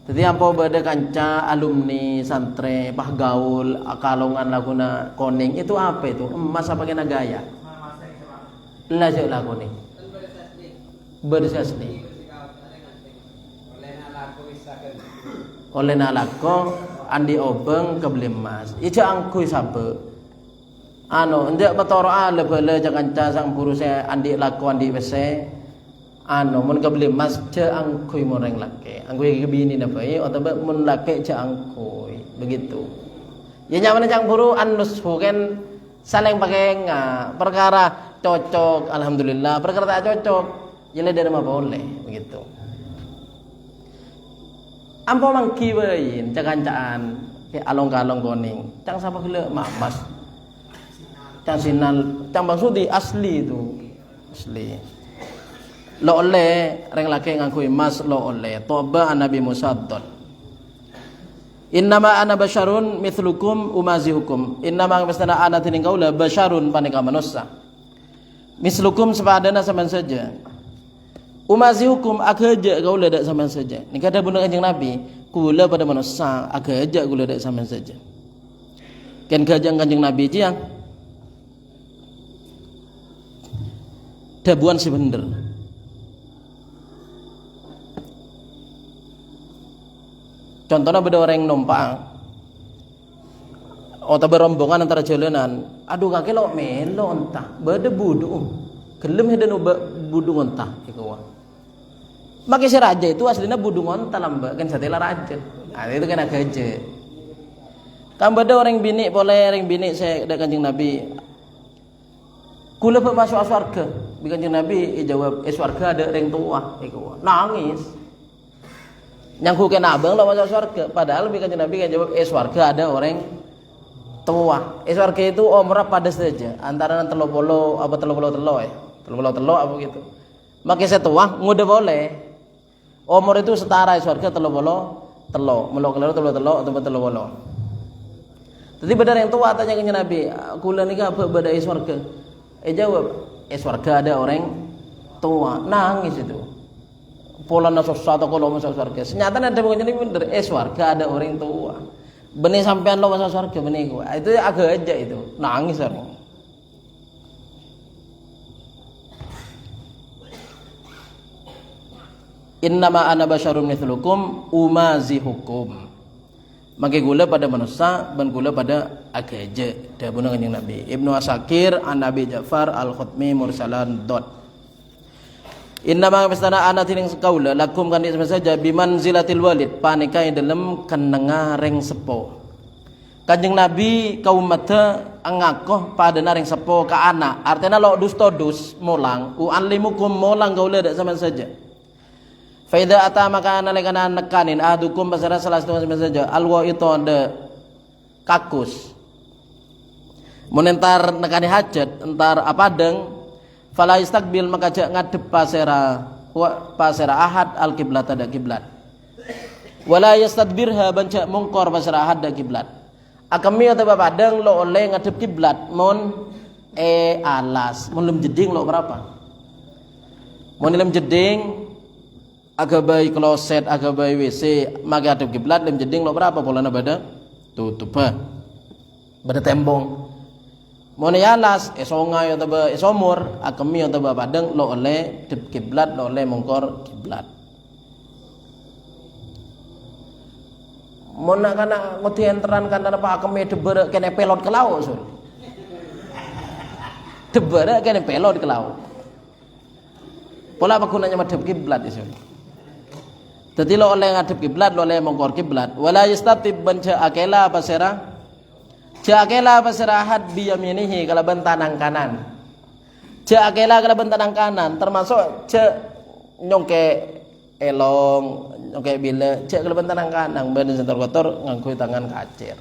Jadi apa beda kanca alumni santri pah gaul akalongan laguna koning itu apa itu emas apa kena gaya? Lajak lagu nih. Bersasli. Oleh nalako andi obeng kebeli emas. Ica angkui sabe. Ndak betoro ale bele jangan ca sang buru saya andi laku andi bese. Mun kebeli emas ca angkui moreng laki. Angkui kebini napa atau mun laki ca angkui. Begitu. Ya nyaman cang buru anus bukan saling pakai perkara cocok alhamdulillah perkara tak cocok jele dari mah boleh begitu. Ampo mangki bayin cakan-cakan ke along-kalong koning cang sapa gila mas cang sinal cang maksudi asli itu asli lo oleh reng laki ngakui mas lo oleh toba an Nabi Musa dot innama ana basyarun mithlukum umazihukum innama mestana ana tining kaula basyarun panika manusia mislukum sepadana sama saja umazihukum akaja kaula dak sama saja ni kata bunda kanjeng Nabi kula pada manusia akaja kula dak sama saja kan kajang kanjeng Nabi jiang dabuan si bener contohnya beda orang yang numpang atau berombongan antara jalanan aduh kaki lo melo entah beda budu gelem hedan budu entah iku maka si raja itu aslinya budu entah lamba kan satela raja itu kan agak aja kan beda orang bini boleh orang bini saya ada kanjeng Nabi kula masuk surga bi kanjeng Nabi jawab surga ada orang tua iku nangis nyangku kena abang lo masuk surga padahal bi kanjeng Nabi kan jawab surga ada orang tua. Surga itu umrah pada saja antara 30 apa 30 apa gitu. Maka saya tua ngudah boleh. Umur itu setara surga 30 melok kelero 30 atau 30. Jadi benar yang tua tanya ke Nabi, kula nikah apa beda surga? Jawab, surga ada orang tua. Nangis itu. Pola nasab satu kalau masuk surga. Senyatanya ada bukan jadi bener. Surga ada orang tua. Benih sampean lo masuk surga benih gua. Itu agak aja itu. Nangis orang. Innama ana basyarun mithlukum umazihukum. Maka gula pada manusia dan gula pada agak aja. Dah bunang kanjeng Nabi. Ibnu Asakir an Nabi Ja'far al-Khutmi mursalan dot. Innama mestana ana tining sekaula lakum kan di saja bimanzilatil walid panika yang dalam kenenga reng sepo. Kanjeng Nabi kaum mata angakoh pada nareng sepo ka anak. Artinya lo dus todus molang u'allimukum molang gaula dak sama saja. Fa idza ata maka nalekana nekanin ahadukum basara salah satu sama saja alwa itu ada kakus. Mun entar nekani hajat entar apadeng fala istaqbil maka jak ngadep pasera ahad al kiblat ada kiblat wala yastadbirha banca mungkor pasera ahad ada kiblat akami atau padang lo oleh ngadep kiblat mon alas mon lem jeding lo berapa mon lem jeding agak bayi kloset agak bayi WC maka ngadep kiblat lem jeding lo berapa polana bada tutup bada tembong Mone alas esongai atau esomur akemi atau padang lo oleh dep kiblat lo oleh mongkor kiblat. Mona kana ngoti enteran kana apa akemi deber kene pelot ke laut sul. Deber kene pelot ke laut. Pola apa gunanya madhep kiblat isu. Dadi lo oleh ngadep kiblat lo oleh mongkor kiblat. Wala yastatib banca akela apa serang Jakela paserahat biyaminihi kalau bentanang kanan. Jakela kalau bentanang kanan termasuk nyongke elong, nyongke bila. Kalau bentanang kanan ben sentor kotor ngangkui tangan kacir.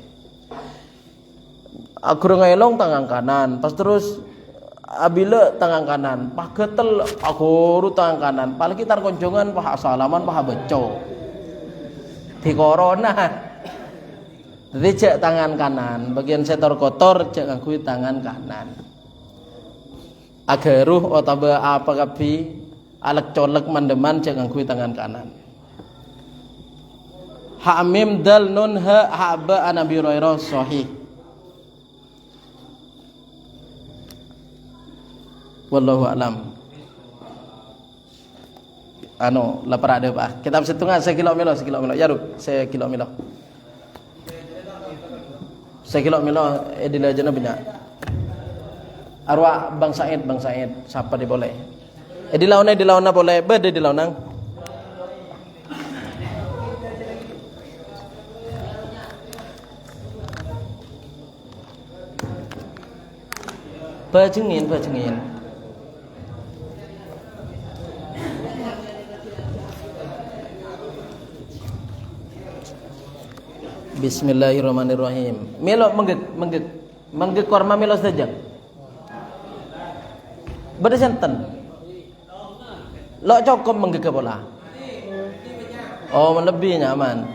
Agur ngelong tangan kanan, pas terus abila tangan kanan, pah getel aku tangan kanan, apalagi tar konjongan pah salaman pah beco. Di corona. Jadi cek tangan kanan, bagian setor kotor cek ngakui tangan kanan. Agaruh otaba apa kapi alek colek mandeman cek ngakui tangan kanan. Ha mim dal nun ha ba an Abi Hurairah sahih. Wallahu alam. Lapar ada pak. Kitab setengah sekilo milo yaruk sekilo milo. Sekilo milo edila jana banyak. Arwah Bang Said siapa di boleh. Dilauna boleh, bede dilaunang. Pacengin. Bismillahirrahmanirrahim. Melo menggek korma melo saja. Beda senten. Lo cukup menggek bola. Oh, lebih nyaman.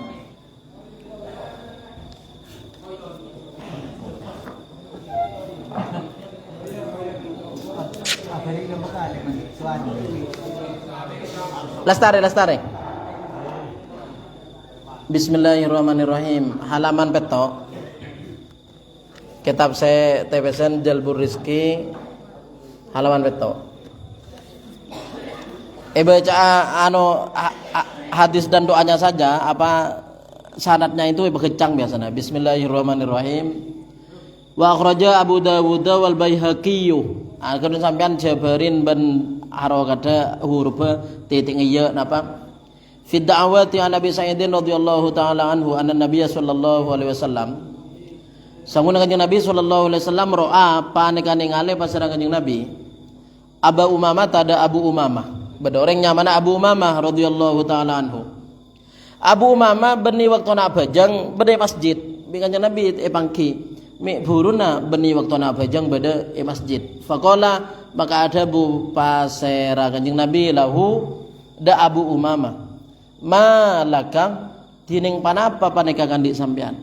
Lestari. Bismillahirrahmanirrahim. Halaman petok. Kitab saya TPSN Jalbur Rizki. Halaman petok. Baca hadis dan doanya saja. Apa sanadnya itu bekecang biasanya. Bismillahirrahmanirrahim. Wa akhraja Abu Dawud wal Baihaqi. Akan sampean jabarin ban harokada huruf titik iya napa? Fi da'wati an Nabi Sa'idin radhiyallahu taala anhu anna Nabiy sallallahu alaihi wasallam samun kanjeng Nabi sallallahu alaihi wasallam ro'a panikane ngale pasara kanjeng Nabi Abu Umamah tada Abu Umamah bedoreng nyamana Abu Umamah radhiyallahu taala anhu Abu Umamah beni waktuna bajang bede masjid bi kanjeng Nabi pangki mi buruna beni waktuna bajang bede masjid faqala maka ada bu pasera kanjeng Nabi lahu da Abu Umamah malaka dining panapa paneka kandi sampean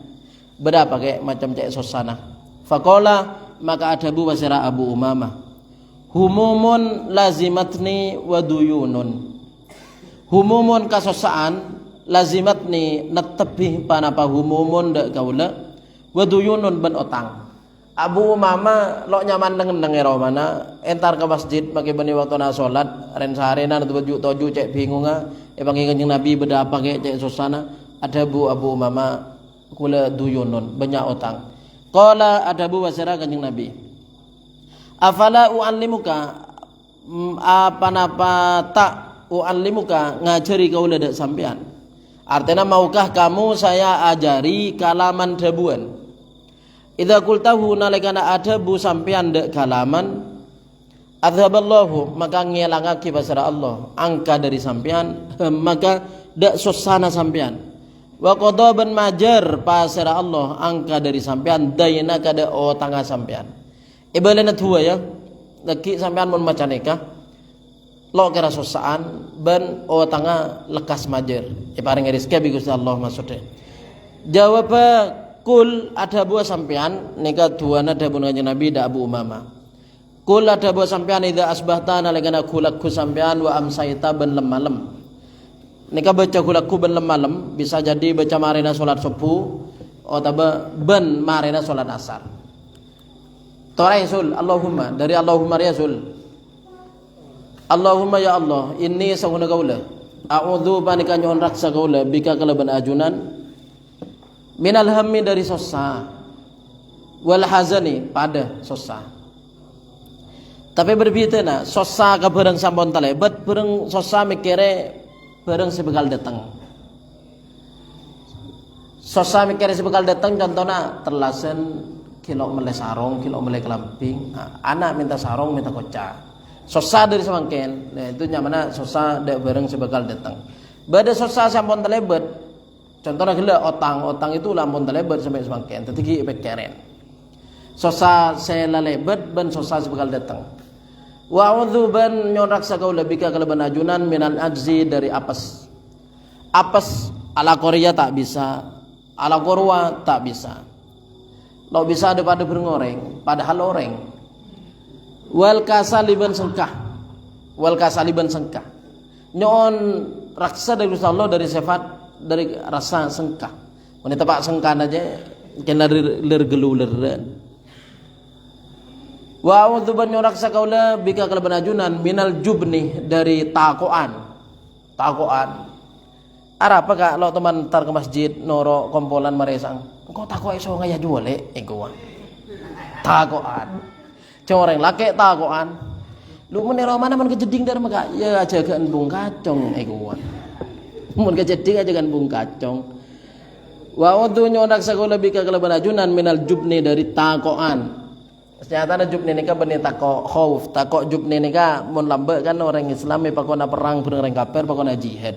beda pakai macam cek sosana faqala maka ada bu wasira Abu Umamah humumun lazimatni wa duyunun humumun kasosaan lazimatni netepi panapa humumun dak kaula wa duyunun ben otang Abu Umamah lo nyaman dengan mana entar ke masjid pakai bani waktu na salat ren sarena atau toju cek bingunga panggil kanjeng Nabi beda pakai cek susana ada Abu Umamah kula duyunun banyak otang qala ada Bu wasira kanjeng Nabi afala uallimuka apa napa tak uallimuka ngajari kaula dak sampean artinya maukah kamu saya ajari kalaman dabuan idza qultahu nalikana adabu sampean dek kalaman adzaballahu maka ngilangake basara Allah angka dari sampean maka dak susana sampean wa qada ban majar pasara Allah angka dari sampean dayna kada o tangga sampean ibalena dua ya lagi sampean mun maca nikah lo kira susaan ban o tangga lekas majar paring rezeki bi Gusti Allah maksudnya jawab kul ada buah sampean nika duana ada buah kanjeng Nabi da Abu Umamah kul ada buah sampean idza asbahta nalikana kulakku sampean wa amsaita ben lemalem nika baca kulakku ben lemalem bisa jadi baca marina salat subuh atau ben marina salat asar torai sul Allahumma dari Allahumma ya sul Allahumma ya Allah inni sahuna kaula a'udzu panika nyon raksa kaula bika kalaban ajunan minal hammi dari sosa wal hazani pada sosa tapi berbeda na sosa ka bareng sampun talebet bareng sosa mikire bareng sebekal datang sosa mikire sebekal datang contohnya terlasen kilo mele sarong kilo mele kelamping anak minta sarong minta kocak sosa dari semangken nah itu nyamana sosa dek bareng sebekal datang beda sosa sampun talebet contohnya gila otang itu lampun terlebat sampai semangken, tetapi ipek keren. Sosa saya lebet ben sosa sebekal datang. Wa a'udzu ban nyon raksa kaula bika kalaban ajunan minal ajzi dari apes. Apes ala Korea tak bisa, ala korwa tak bisa. Lo bisa daripada berngoreng, padahal loreng. Wal kasaliban sengkah. Wal kasaliban sengkah. Nyon raksa dari Allah dari sifat dari rasa sengkah. Wanita pak sengkan aja kena ler gelu leran. Wa a'udzu ban raksa kaula bika kalaban ajunan minal jubni dari takoan. Takoan. Apa kak lo teman tar ke masjid noro kompolan maresang. Engkau takok iso ngaya juale engko. Takoan. Coreng laki takoan. Lu menero mana man kejeding dar maka ya aja kan bung kacong engko. Mun kejeding aja kan bung kacong. Wa a'udzu nyonak sakola bika kalaban ajunan minal jubni dari takoan. Ternyata ada jubni nika benih takok khauf, takok jubni nika mun lambe kan orang Islam pakona perang bareng kafir pakona jihad.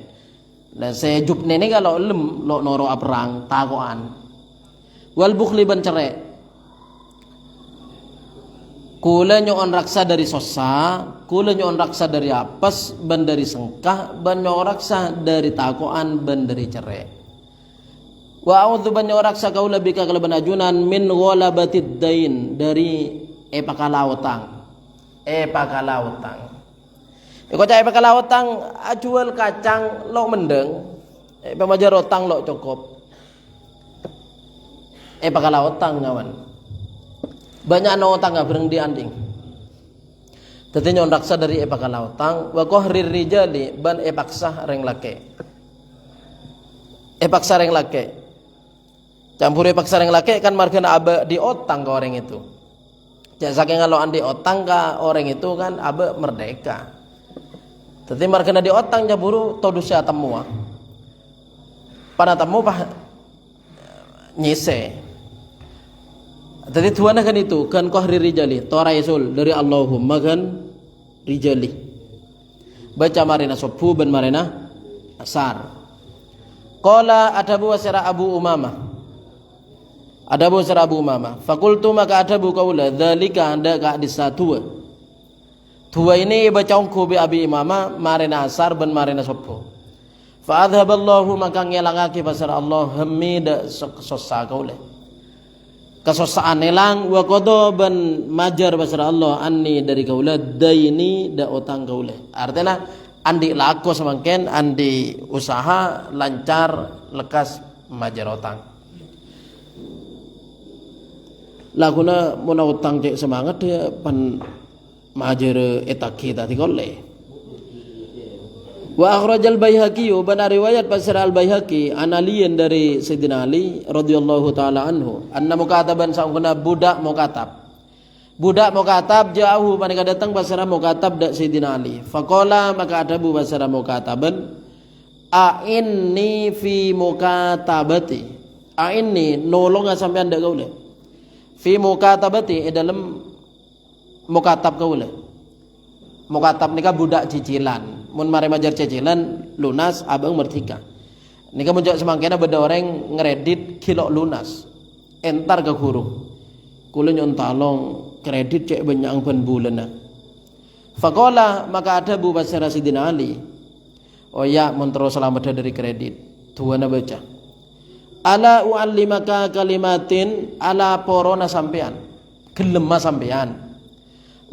Lah saya jubni nika lo lem lo noro perang takoan. Wal bukhli ban cerek. Kula nyon raksa dari sosa, kula nyon raksa dari apes, ban dari sengkah, ban nyon raksa dari takoan, ban dari cerek. Wa a'udzu ban raksa kaula bika kalaban ajunan min ghalabatid dain dari epakalautang. Epakalautang. Iko cai epakalautang ajual kacang lo mendeng. Pemajar utang lo cukup. Epakalautang ngawan. Banyak no utang bareng di anding. Dadi nyon raksa dari epakalautang wa qahrir rijali ban epaksah reng lake. Epaksa reng lake. Campur paksa yang laki kan margana abe di otang ke orang itu. Jak saking ngaloan di otang ke orang itu kan abe merdeka. Tapi margana di otang jaburu todusya temua. Pada temu pah nyise. Jadi tuan kan itu kan qahri rijali toraisul dari Allahumma kan rijali. Baca marina sopu ben marina asar. Qala adabu wasira Abu Umamah. Adabu wasira Abu Umamah. Fakultu maka adabu kaula dzalika anda ka disatua. Tua ini baca ungku bi Abi Umamah marina asar ben marina sopu. Fa adhaballahu maka ngelangake pasar Allah hammi da sosa kaula. Kesosaan elang wa qada ban majar pasar Allah anni dari kaula daini da utang kaula. Artinya andi laku semangken andi usaha lancar lekas majar utang. Laguna mun utang cek semangat dia pan majar etaki tadi kolle. Wa akhrajal Baihaqi ban riwayat pasar al Baihaqi analian dari Sayyidina Ali radhiyallahu taala anhu anna mukataban saungna budak mukatab. Budak mukatab jauh panika datang pasar mukatab dak Sayyidina Ali. Faqala maka adabu pasar mukataban a'inni fi mukatabati. A'inni nolong sampean dak kaula. Fi mukatabati dalam mukatab kaula. Mukatab nika budak cicilan. Mun mare majar cicilan lunas abang merdeka. Nika munjak semangkena beda orang ngredit kilo lunas. Entar ke guru. Kula nyon talong kredit cek banyak pen bulan. Faqala maka ada Bu Basara Sidina Ali. Oh ya mun terus selamat dari kredit. Tuana baca. Ala u'allimaka kalimatin ala porona sampean. Gelema sampean.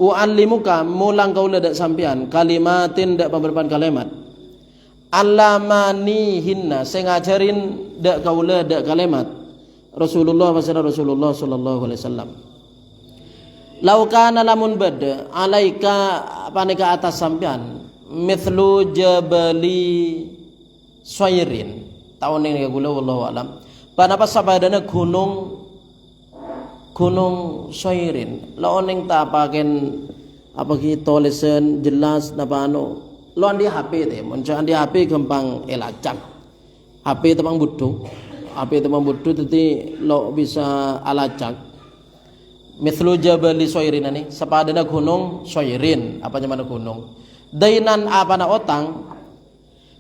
U'allimuka mulang kaula dak sampean kalimatin dak pemberpan kalimat. Allamani hinna sing ngajarin dak kaula dak kalimat. Rasulullah sallallahu alaihi wasallam. Lau kana lamun bada alaika panika atas sampean mithlu jabali Syairin. Tahun ini gula wallahu alam. Panapa sabadana gunung Syairin. Laoning tak paken apa ki tulisan jelas napa anu. Lo andi HP teh, mun andi HP gampang elacak. HP temang butuh. HP temang butuh tadi lo bisa alacak. Mithlu jabali Syairin ani, sepadana gunung Syairin, apa mana gunung. Dainan apa na otang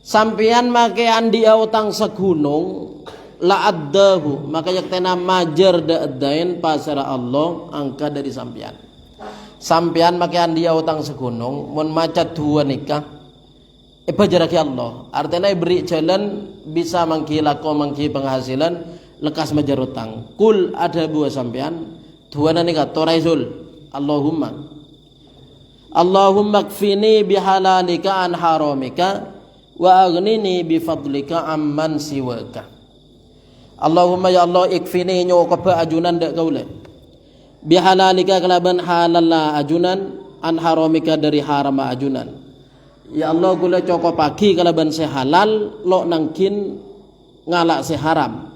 sampean make andi utang segunung la addahu maka yaktena majar da dain pasara Allah angka dari sampean sampean makian dia utang segunung mun maca dua nikah bajaraki Allah artinya beri jalan bisa mangki lako mangki penghasilan lekas majar utang kul ada buah sampean dua nikah toraizul Allahumma kfini bihalalika an haramika wa aghnini bifadlika amman siwaka. Allahumma ya Allah ikfini nyokapa ajunan dak kaula bihalalika kalaban halalla ajunan an haramika dari haram ajunan. Ya Allah kula cokop pagi kalaban sehalal lo nangkin ngalak seharam.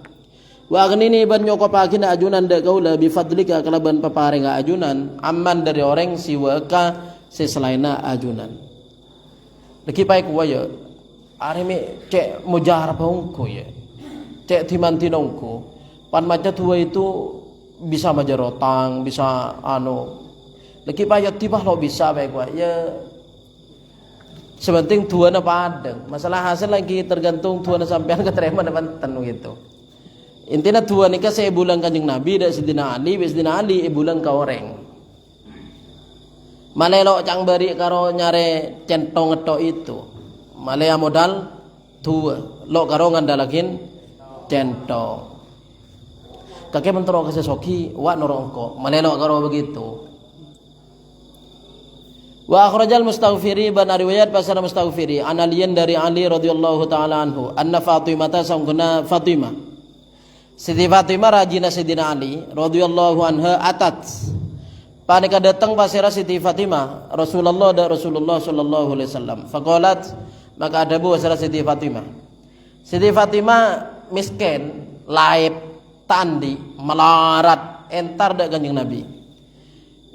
Wa aghnini ban nyokop pagi na ajunan dak kaula bifadlika kalaban paparing ajunan amman dari orang siwaka seselaina ajunan. Lagi baik waya areme cek mujarab ongko ya. Cek timantin ongko. Pan maca tua itu bisa majarotang, bisa lagi baik tibah lo bisa baik wa ya. Sebenting tuana padang. Masalah hasil lagi tergantung tuana sampean keterima depan tenu gitu. Intinya tuan nikah saya bulan Kanjeng Nabi dan Sidina Ali bulan ka orang. Malelo cang beri karo nyare centong ngetok itu. Malaya modal tua. Lo karo ngandalakin centong. Kakek mentero kesesoki wa norongko. Malelo karo begitu. Wa akhrajal Mustaghfiri ban riwayat pasal Mustaghfiri an aliyan dari Ali radhiyallahu taala anhu anna Fatimah sangkuna Fatimah. Siti Fatimah rajina Sidina Ali radhiyallahu anha atat panika datang pasira Siti Fatimah Rasulullah sallallahu alaihi wasallam faqalat maka ada bu pasira Siti Fatimah miskin laib tandi melarat entar dak Kanjeng Nabi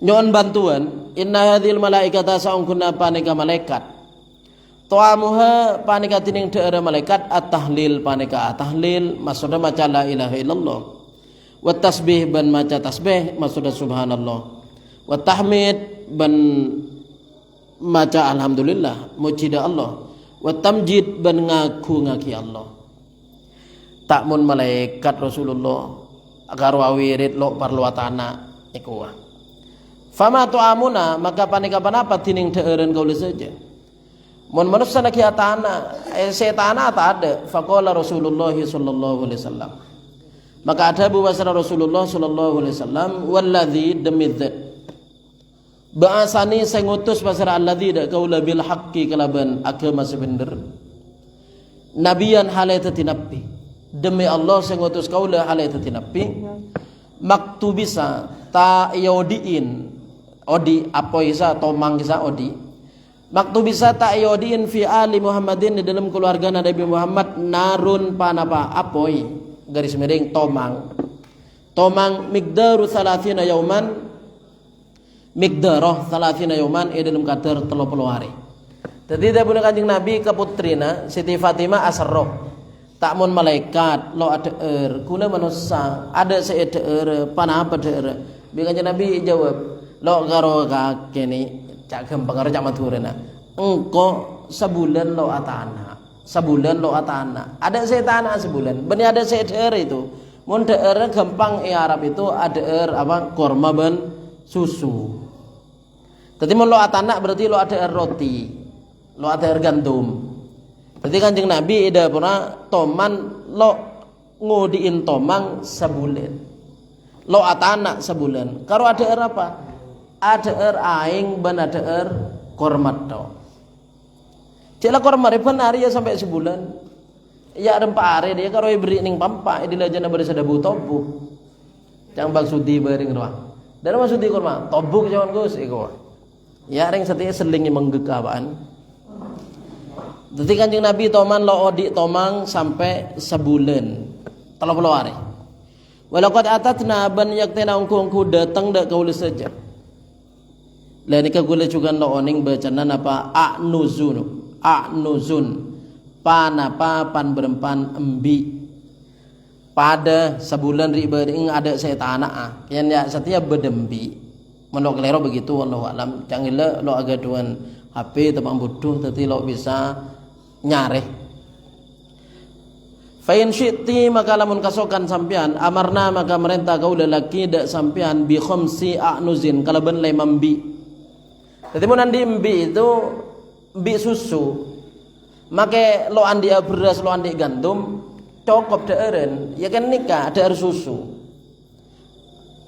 nyon bantuan inna hadhil malaikata saungkuna panika malaikat tuamuha panika tining daerah malaikat at-tahlil panika at-tahlil maksudna maca la ilaha illallah wa tasbih ban maca tasbih maksudna subhanallah wa tahmid ban maca alhamdulillah mujida Allah wa tamjid ban ngaku ngaki Allah takmun malaikat Rasulullah agar wawirid lo parluatana iku wa fama tuamuna maka panika panapa tining daerah kaula saja mun manusia nak atana setana tak ada faqala Rasulullah sallallahu alaihi wasallam maka ada bahasa Rasulullah sallallahu alaihi wasallam walladzi demidzat ba'asani saya ngutus pasar alladzi dak kaula bil haqqi kalaban agama sebener nabiyan halai tatinapi demi Allah saya ngutus kaula halai tatinapi maktubisa ta yodiin odi apa isa tomang isa odi maktubisa ta yodiin fi ali Muhammadin di dalam keluarga Nabi Muhammad narun panapa apoi garis miring tomang migdaru 30 yauman migdaroh 30 yauman dalam kadar 30 hari. Jadi dia punya Kanjeng Nabi ke putrina Siti Fatimah asroh takmun malaikat lo ada kuna manusia ada seeder panapa deer bi Kanjeng Nabi jawab lo karo kakek ni cak gempeng karo cak maturena engko sebulan lo atana ada setana sebulan benih ada seeder itu mun deer gampang Arab itu ada apa korma ben susu. Jadi mau lo atanak berarti lo ada roti, lo ada gandum. Jadi Kanjeng Nabi ida pernah toman lo ngodiin tomang sebulan, lo atanak sebulan. Kalau ada apa? Ada aing ban ada kormat do. Cila kormat ribuan hari ya sampai sebulan. Ya rempa hari dia kalau beri ning pampa di lajana bersada butobu. Jangan bang sudi bering doang. Dan maksud di kurma tobuk jangan gus iko. Ya ring setia selingi menggekabaan. Jadi Kanjeng Nabi toman lo odi tomang sampai sebulan 30 hari. Walaqad atatna ban yaktena ungku datang dak kaula saja. Lah nika kula juga lo oning bacana apa a'nuzun panapa pan berempan embi pada sebulan ribering ada setan yang ya setiap berdembi menok lero begitu wallahu alam jangan lo agak duan HP tepang butuh tapi lo bisa nyareh fa in syi'ti maka lamun kasokan sampean amarna maka merintah kau lelaki dak sampean bi khamsi a'nuzin kalaban 5 bi Jadi mun andi mbi itu mbi susu. Make lo andi beras, lo andi gandum, cukup deeren. Ya kan nikah deer susu.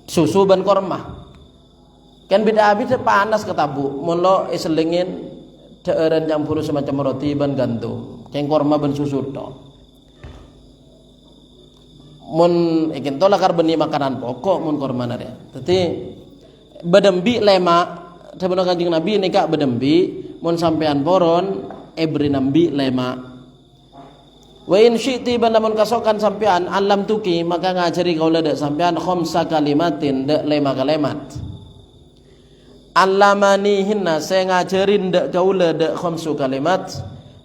Susu ban korma. Kan beda abis panas ketabu. Mun lo iselingin deeren campur semacam roti ban gandum. Keng korma ban susu to. Mun ikin to lakar beni makanan pokok mun korma nare. Dadi bedembi lemak, sebelum Kanjeng Nabi nikah bedembi, mun sampean poron ebri nambi lemak. Wa in syi'ti banamun kasokan sampean alam tuki maka ngajari kaula dak sampean khamsa kalimatin dak 5 kalimat. Allamanihinna saya ngajarin dak kaula dak khamsu kalimat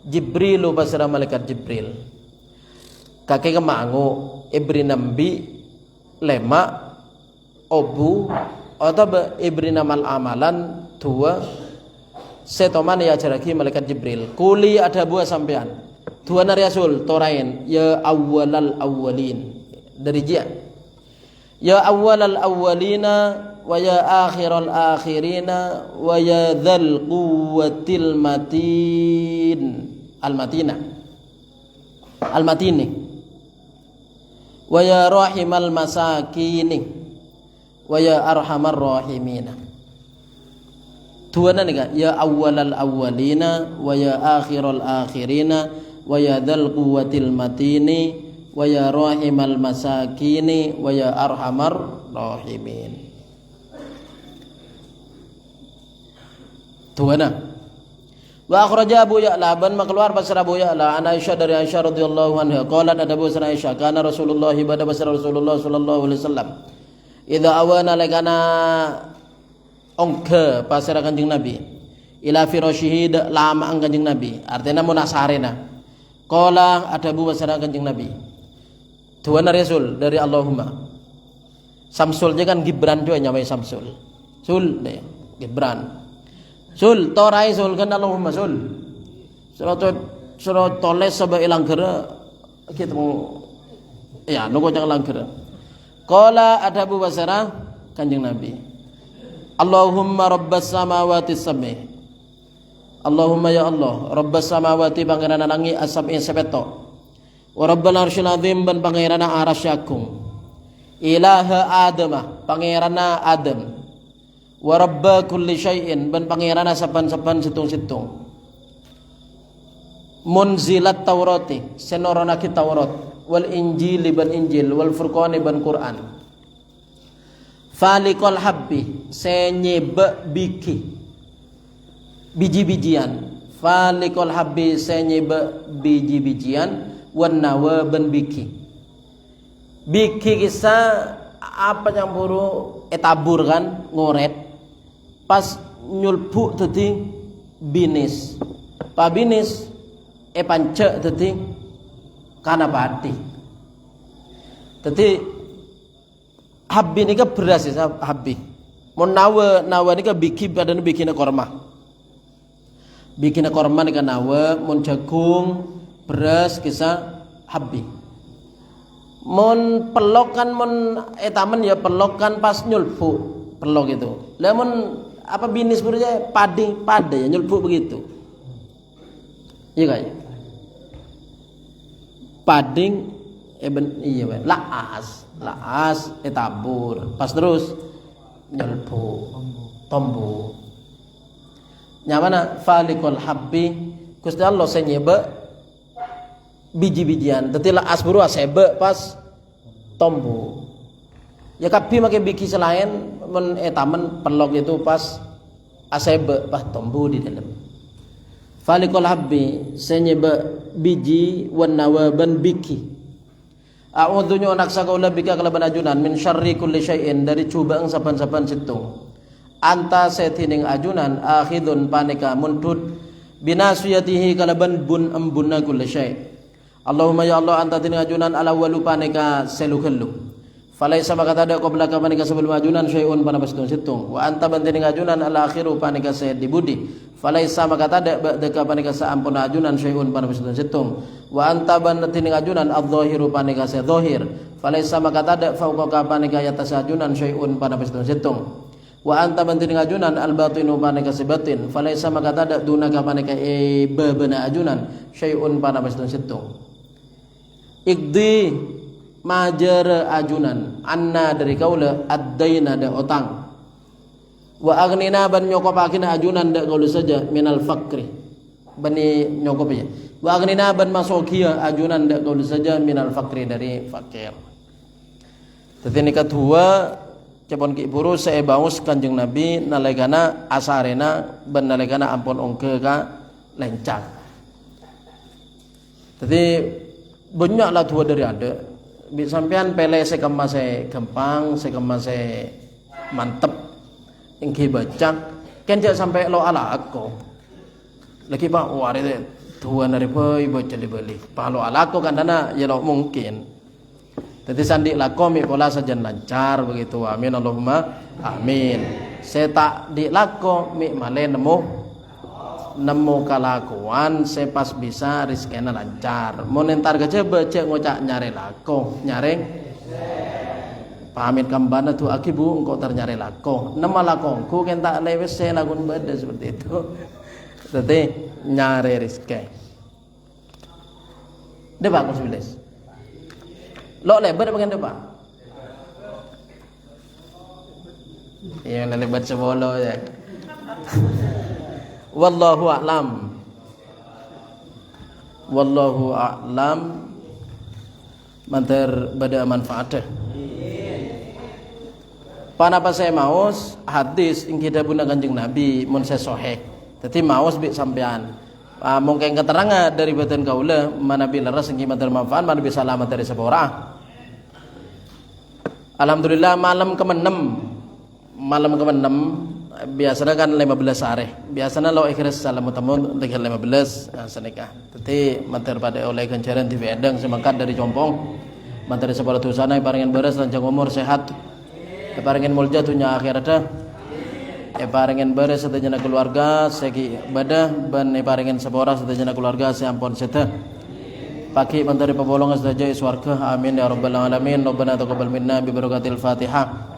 Jibrilu basara malaikat Jibril. Kakek kemangu ibri nambi lemak obu atau ibri namal amalan dua setoman ya jaraki malaikat Jibril. Kuli ada buah sampean dua nariasul torain ya awwalal awwalin dari dia ya awwalal awwalina wa ya akhiral akhirina wa ya dzal quwwatil matin al matini wa ya rahimal masakini wa ya arhamar rahimina. Dua nih ya awwalal awwalina wa ya akhiral akhirina wa ya dzal quwwatil matini wa ya rahimal masakini wa ya arhamar rahimin. Dua nah. Wa akhraja Abu Ya'la ban keluar pasar Abu Ya'la an Aisyah dari Aisyah radhiyallahu anha qalat ada Abu Aisyah kana Rasulullah pada pasar Rasulullah sallallahu alaihi wasallam idza awana lakana ongke pasar Kanjeng Nabi ila firashihi lama ang Kanjeng Nabi artinya munasarena qala ada Abu pasar Kanjeng Nabi dua Rasul dari Allahumma Samsul je kan Gibran juga nyamai Samsul sul deh Gibran sul torai sul kan Allahumma sul surat toles sabah ilang gera kita mau ya nunggu jangan ilang gera qala ada Abu Basrah Kanjeng Nabi Allahumma rabbas samawati sab'i Allahumma ya Allah rabbas samawati pangeran langi as-sab'i sepeto wa rabbal arsyil azim ban pangeran arasy agung ilaha adamah pangeran Adam wa rabba kulli syai'in ban pangerana saban-saban situng-situng munzilat taurati senorona ki taurat wal injili ban injil wal furqani ban Quran falikol habbi senyebe biki biji-bijian falikol habbi senyebe biji-bijian wan nawa ban biki kisah apa yang buru etabur kan ngoret pas nyulpu tadi binis pa binis pancek tadi kana pati tadi habbi ni ka beras ya habbi mon nawa ni ka biki badan bikina korma ni ka nawa mon jagung beras kisah habbi mon pelok kan mon etamen ya pelok kan pas nyulpu pelok itu lemon apa binis berarti pada ya nyulpu begitu iya kan pading iya laas etabur pas terus nyulpu tombu nyamana falikul habbi Gusti Allah senyebe biji-bijian tetapi laas buru asebe pas tombu ya kapi make biki selain men etamen pelok itu pas asebe pas tombu di dalam falikul habbi senyebe biji wan nawaban biki a'udzu naksa kaula bika kalaban ajunan min syarri kulli syai'in dari cubang saban-saban situng anta setining ajunan akhidun panika muntut binasiyatihi kalaban bun embunna kulli syai' Allahumma ya Allah anta tining ajunan ala walu panika selukelu falaisa maka tada qabla ka panika sebelum ajunan syai'un pana bastun situng wa anta bantining ajunan al akhiru panika sayid dibudi falaisa maka tada ba'da ka panika saampun ajunan syai'un pana bastun situng wa anta bantining ajunan adh-dhahiru panika sayid dhahir falaisa maka tada fauqa ka panika yatas ajunan syai'un pana bastun situng wa anta bantin ajunan al batinu paneka sebatin falaisa maka tada dunaka paneka babana ajunan syai'un pana bastun situng igdi majar ajunan anna dari kaula ad-daina da utang wa aghnina ban nyokopakin ajunan da kaula saja minal fakri bani nyokopnya wa aghnina ban masokia ajunan da kaula saja minal fakri dari fakir. Tadi ni kedua cepon ki buru saya baus kanjeng Nabi nalekana asarena ban nalekana ampun ongke ka lencang. Jadi banyaklah dua dari ada sampean pele sekema se gampang sekema se mantep ingki bacak kenjak sampai lo ala aku lagi pak wari dua nari boy baca dibeli pak lo ala aku kan dana ya lo mungkin jadi sandi lako mi pola saja lancar begitu amin Allahumma amin saya tak di lako mi male nemu kelakuan saya pas bisa rizkena lancar mau nentar gajah baca ngocak nyari lako nyaring pamit kambana tu akibu engkau ternyari lako nama lakongku kan tak lewes saya lagun beda seperti itu jadi nyari rizki depak kusulis lo lebar bagian depak iya lebar sebolo ya wallahu a'lam mantar bada manfaatnya panapa saya maus hadis ing kita guna kanjeng Nabi mun saya sahih dadi maus bi sampean mungkin keterangan dari badan kaula mana bi leres ing mantar manfaat mana bi selamat dari sepora alhamdulillah malam ke-6 biasanya kan 15 hari biasanya lo ikhlas salam tamun dengan 15 senikah tapi mantar pada oleh ganjaran di Wedang semangkat dari Compong mantar sepada tusana paringan beres lanjang umur sehat paringan mulja dunya akhiratnya paringan beres sedaya keluarga segi ibadah ban paringan sepora sedaya keluarga seampun seta pagi mantar pebolongan sedaya swarga amin ya rabbal alamin rabbana taqabbal minna bi barakatil fatihah.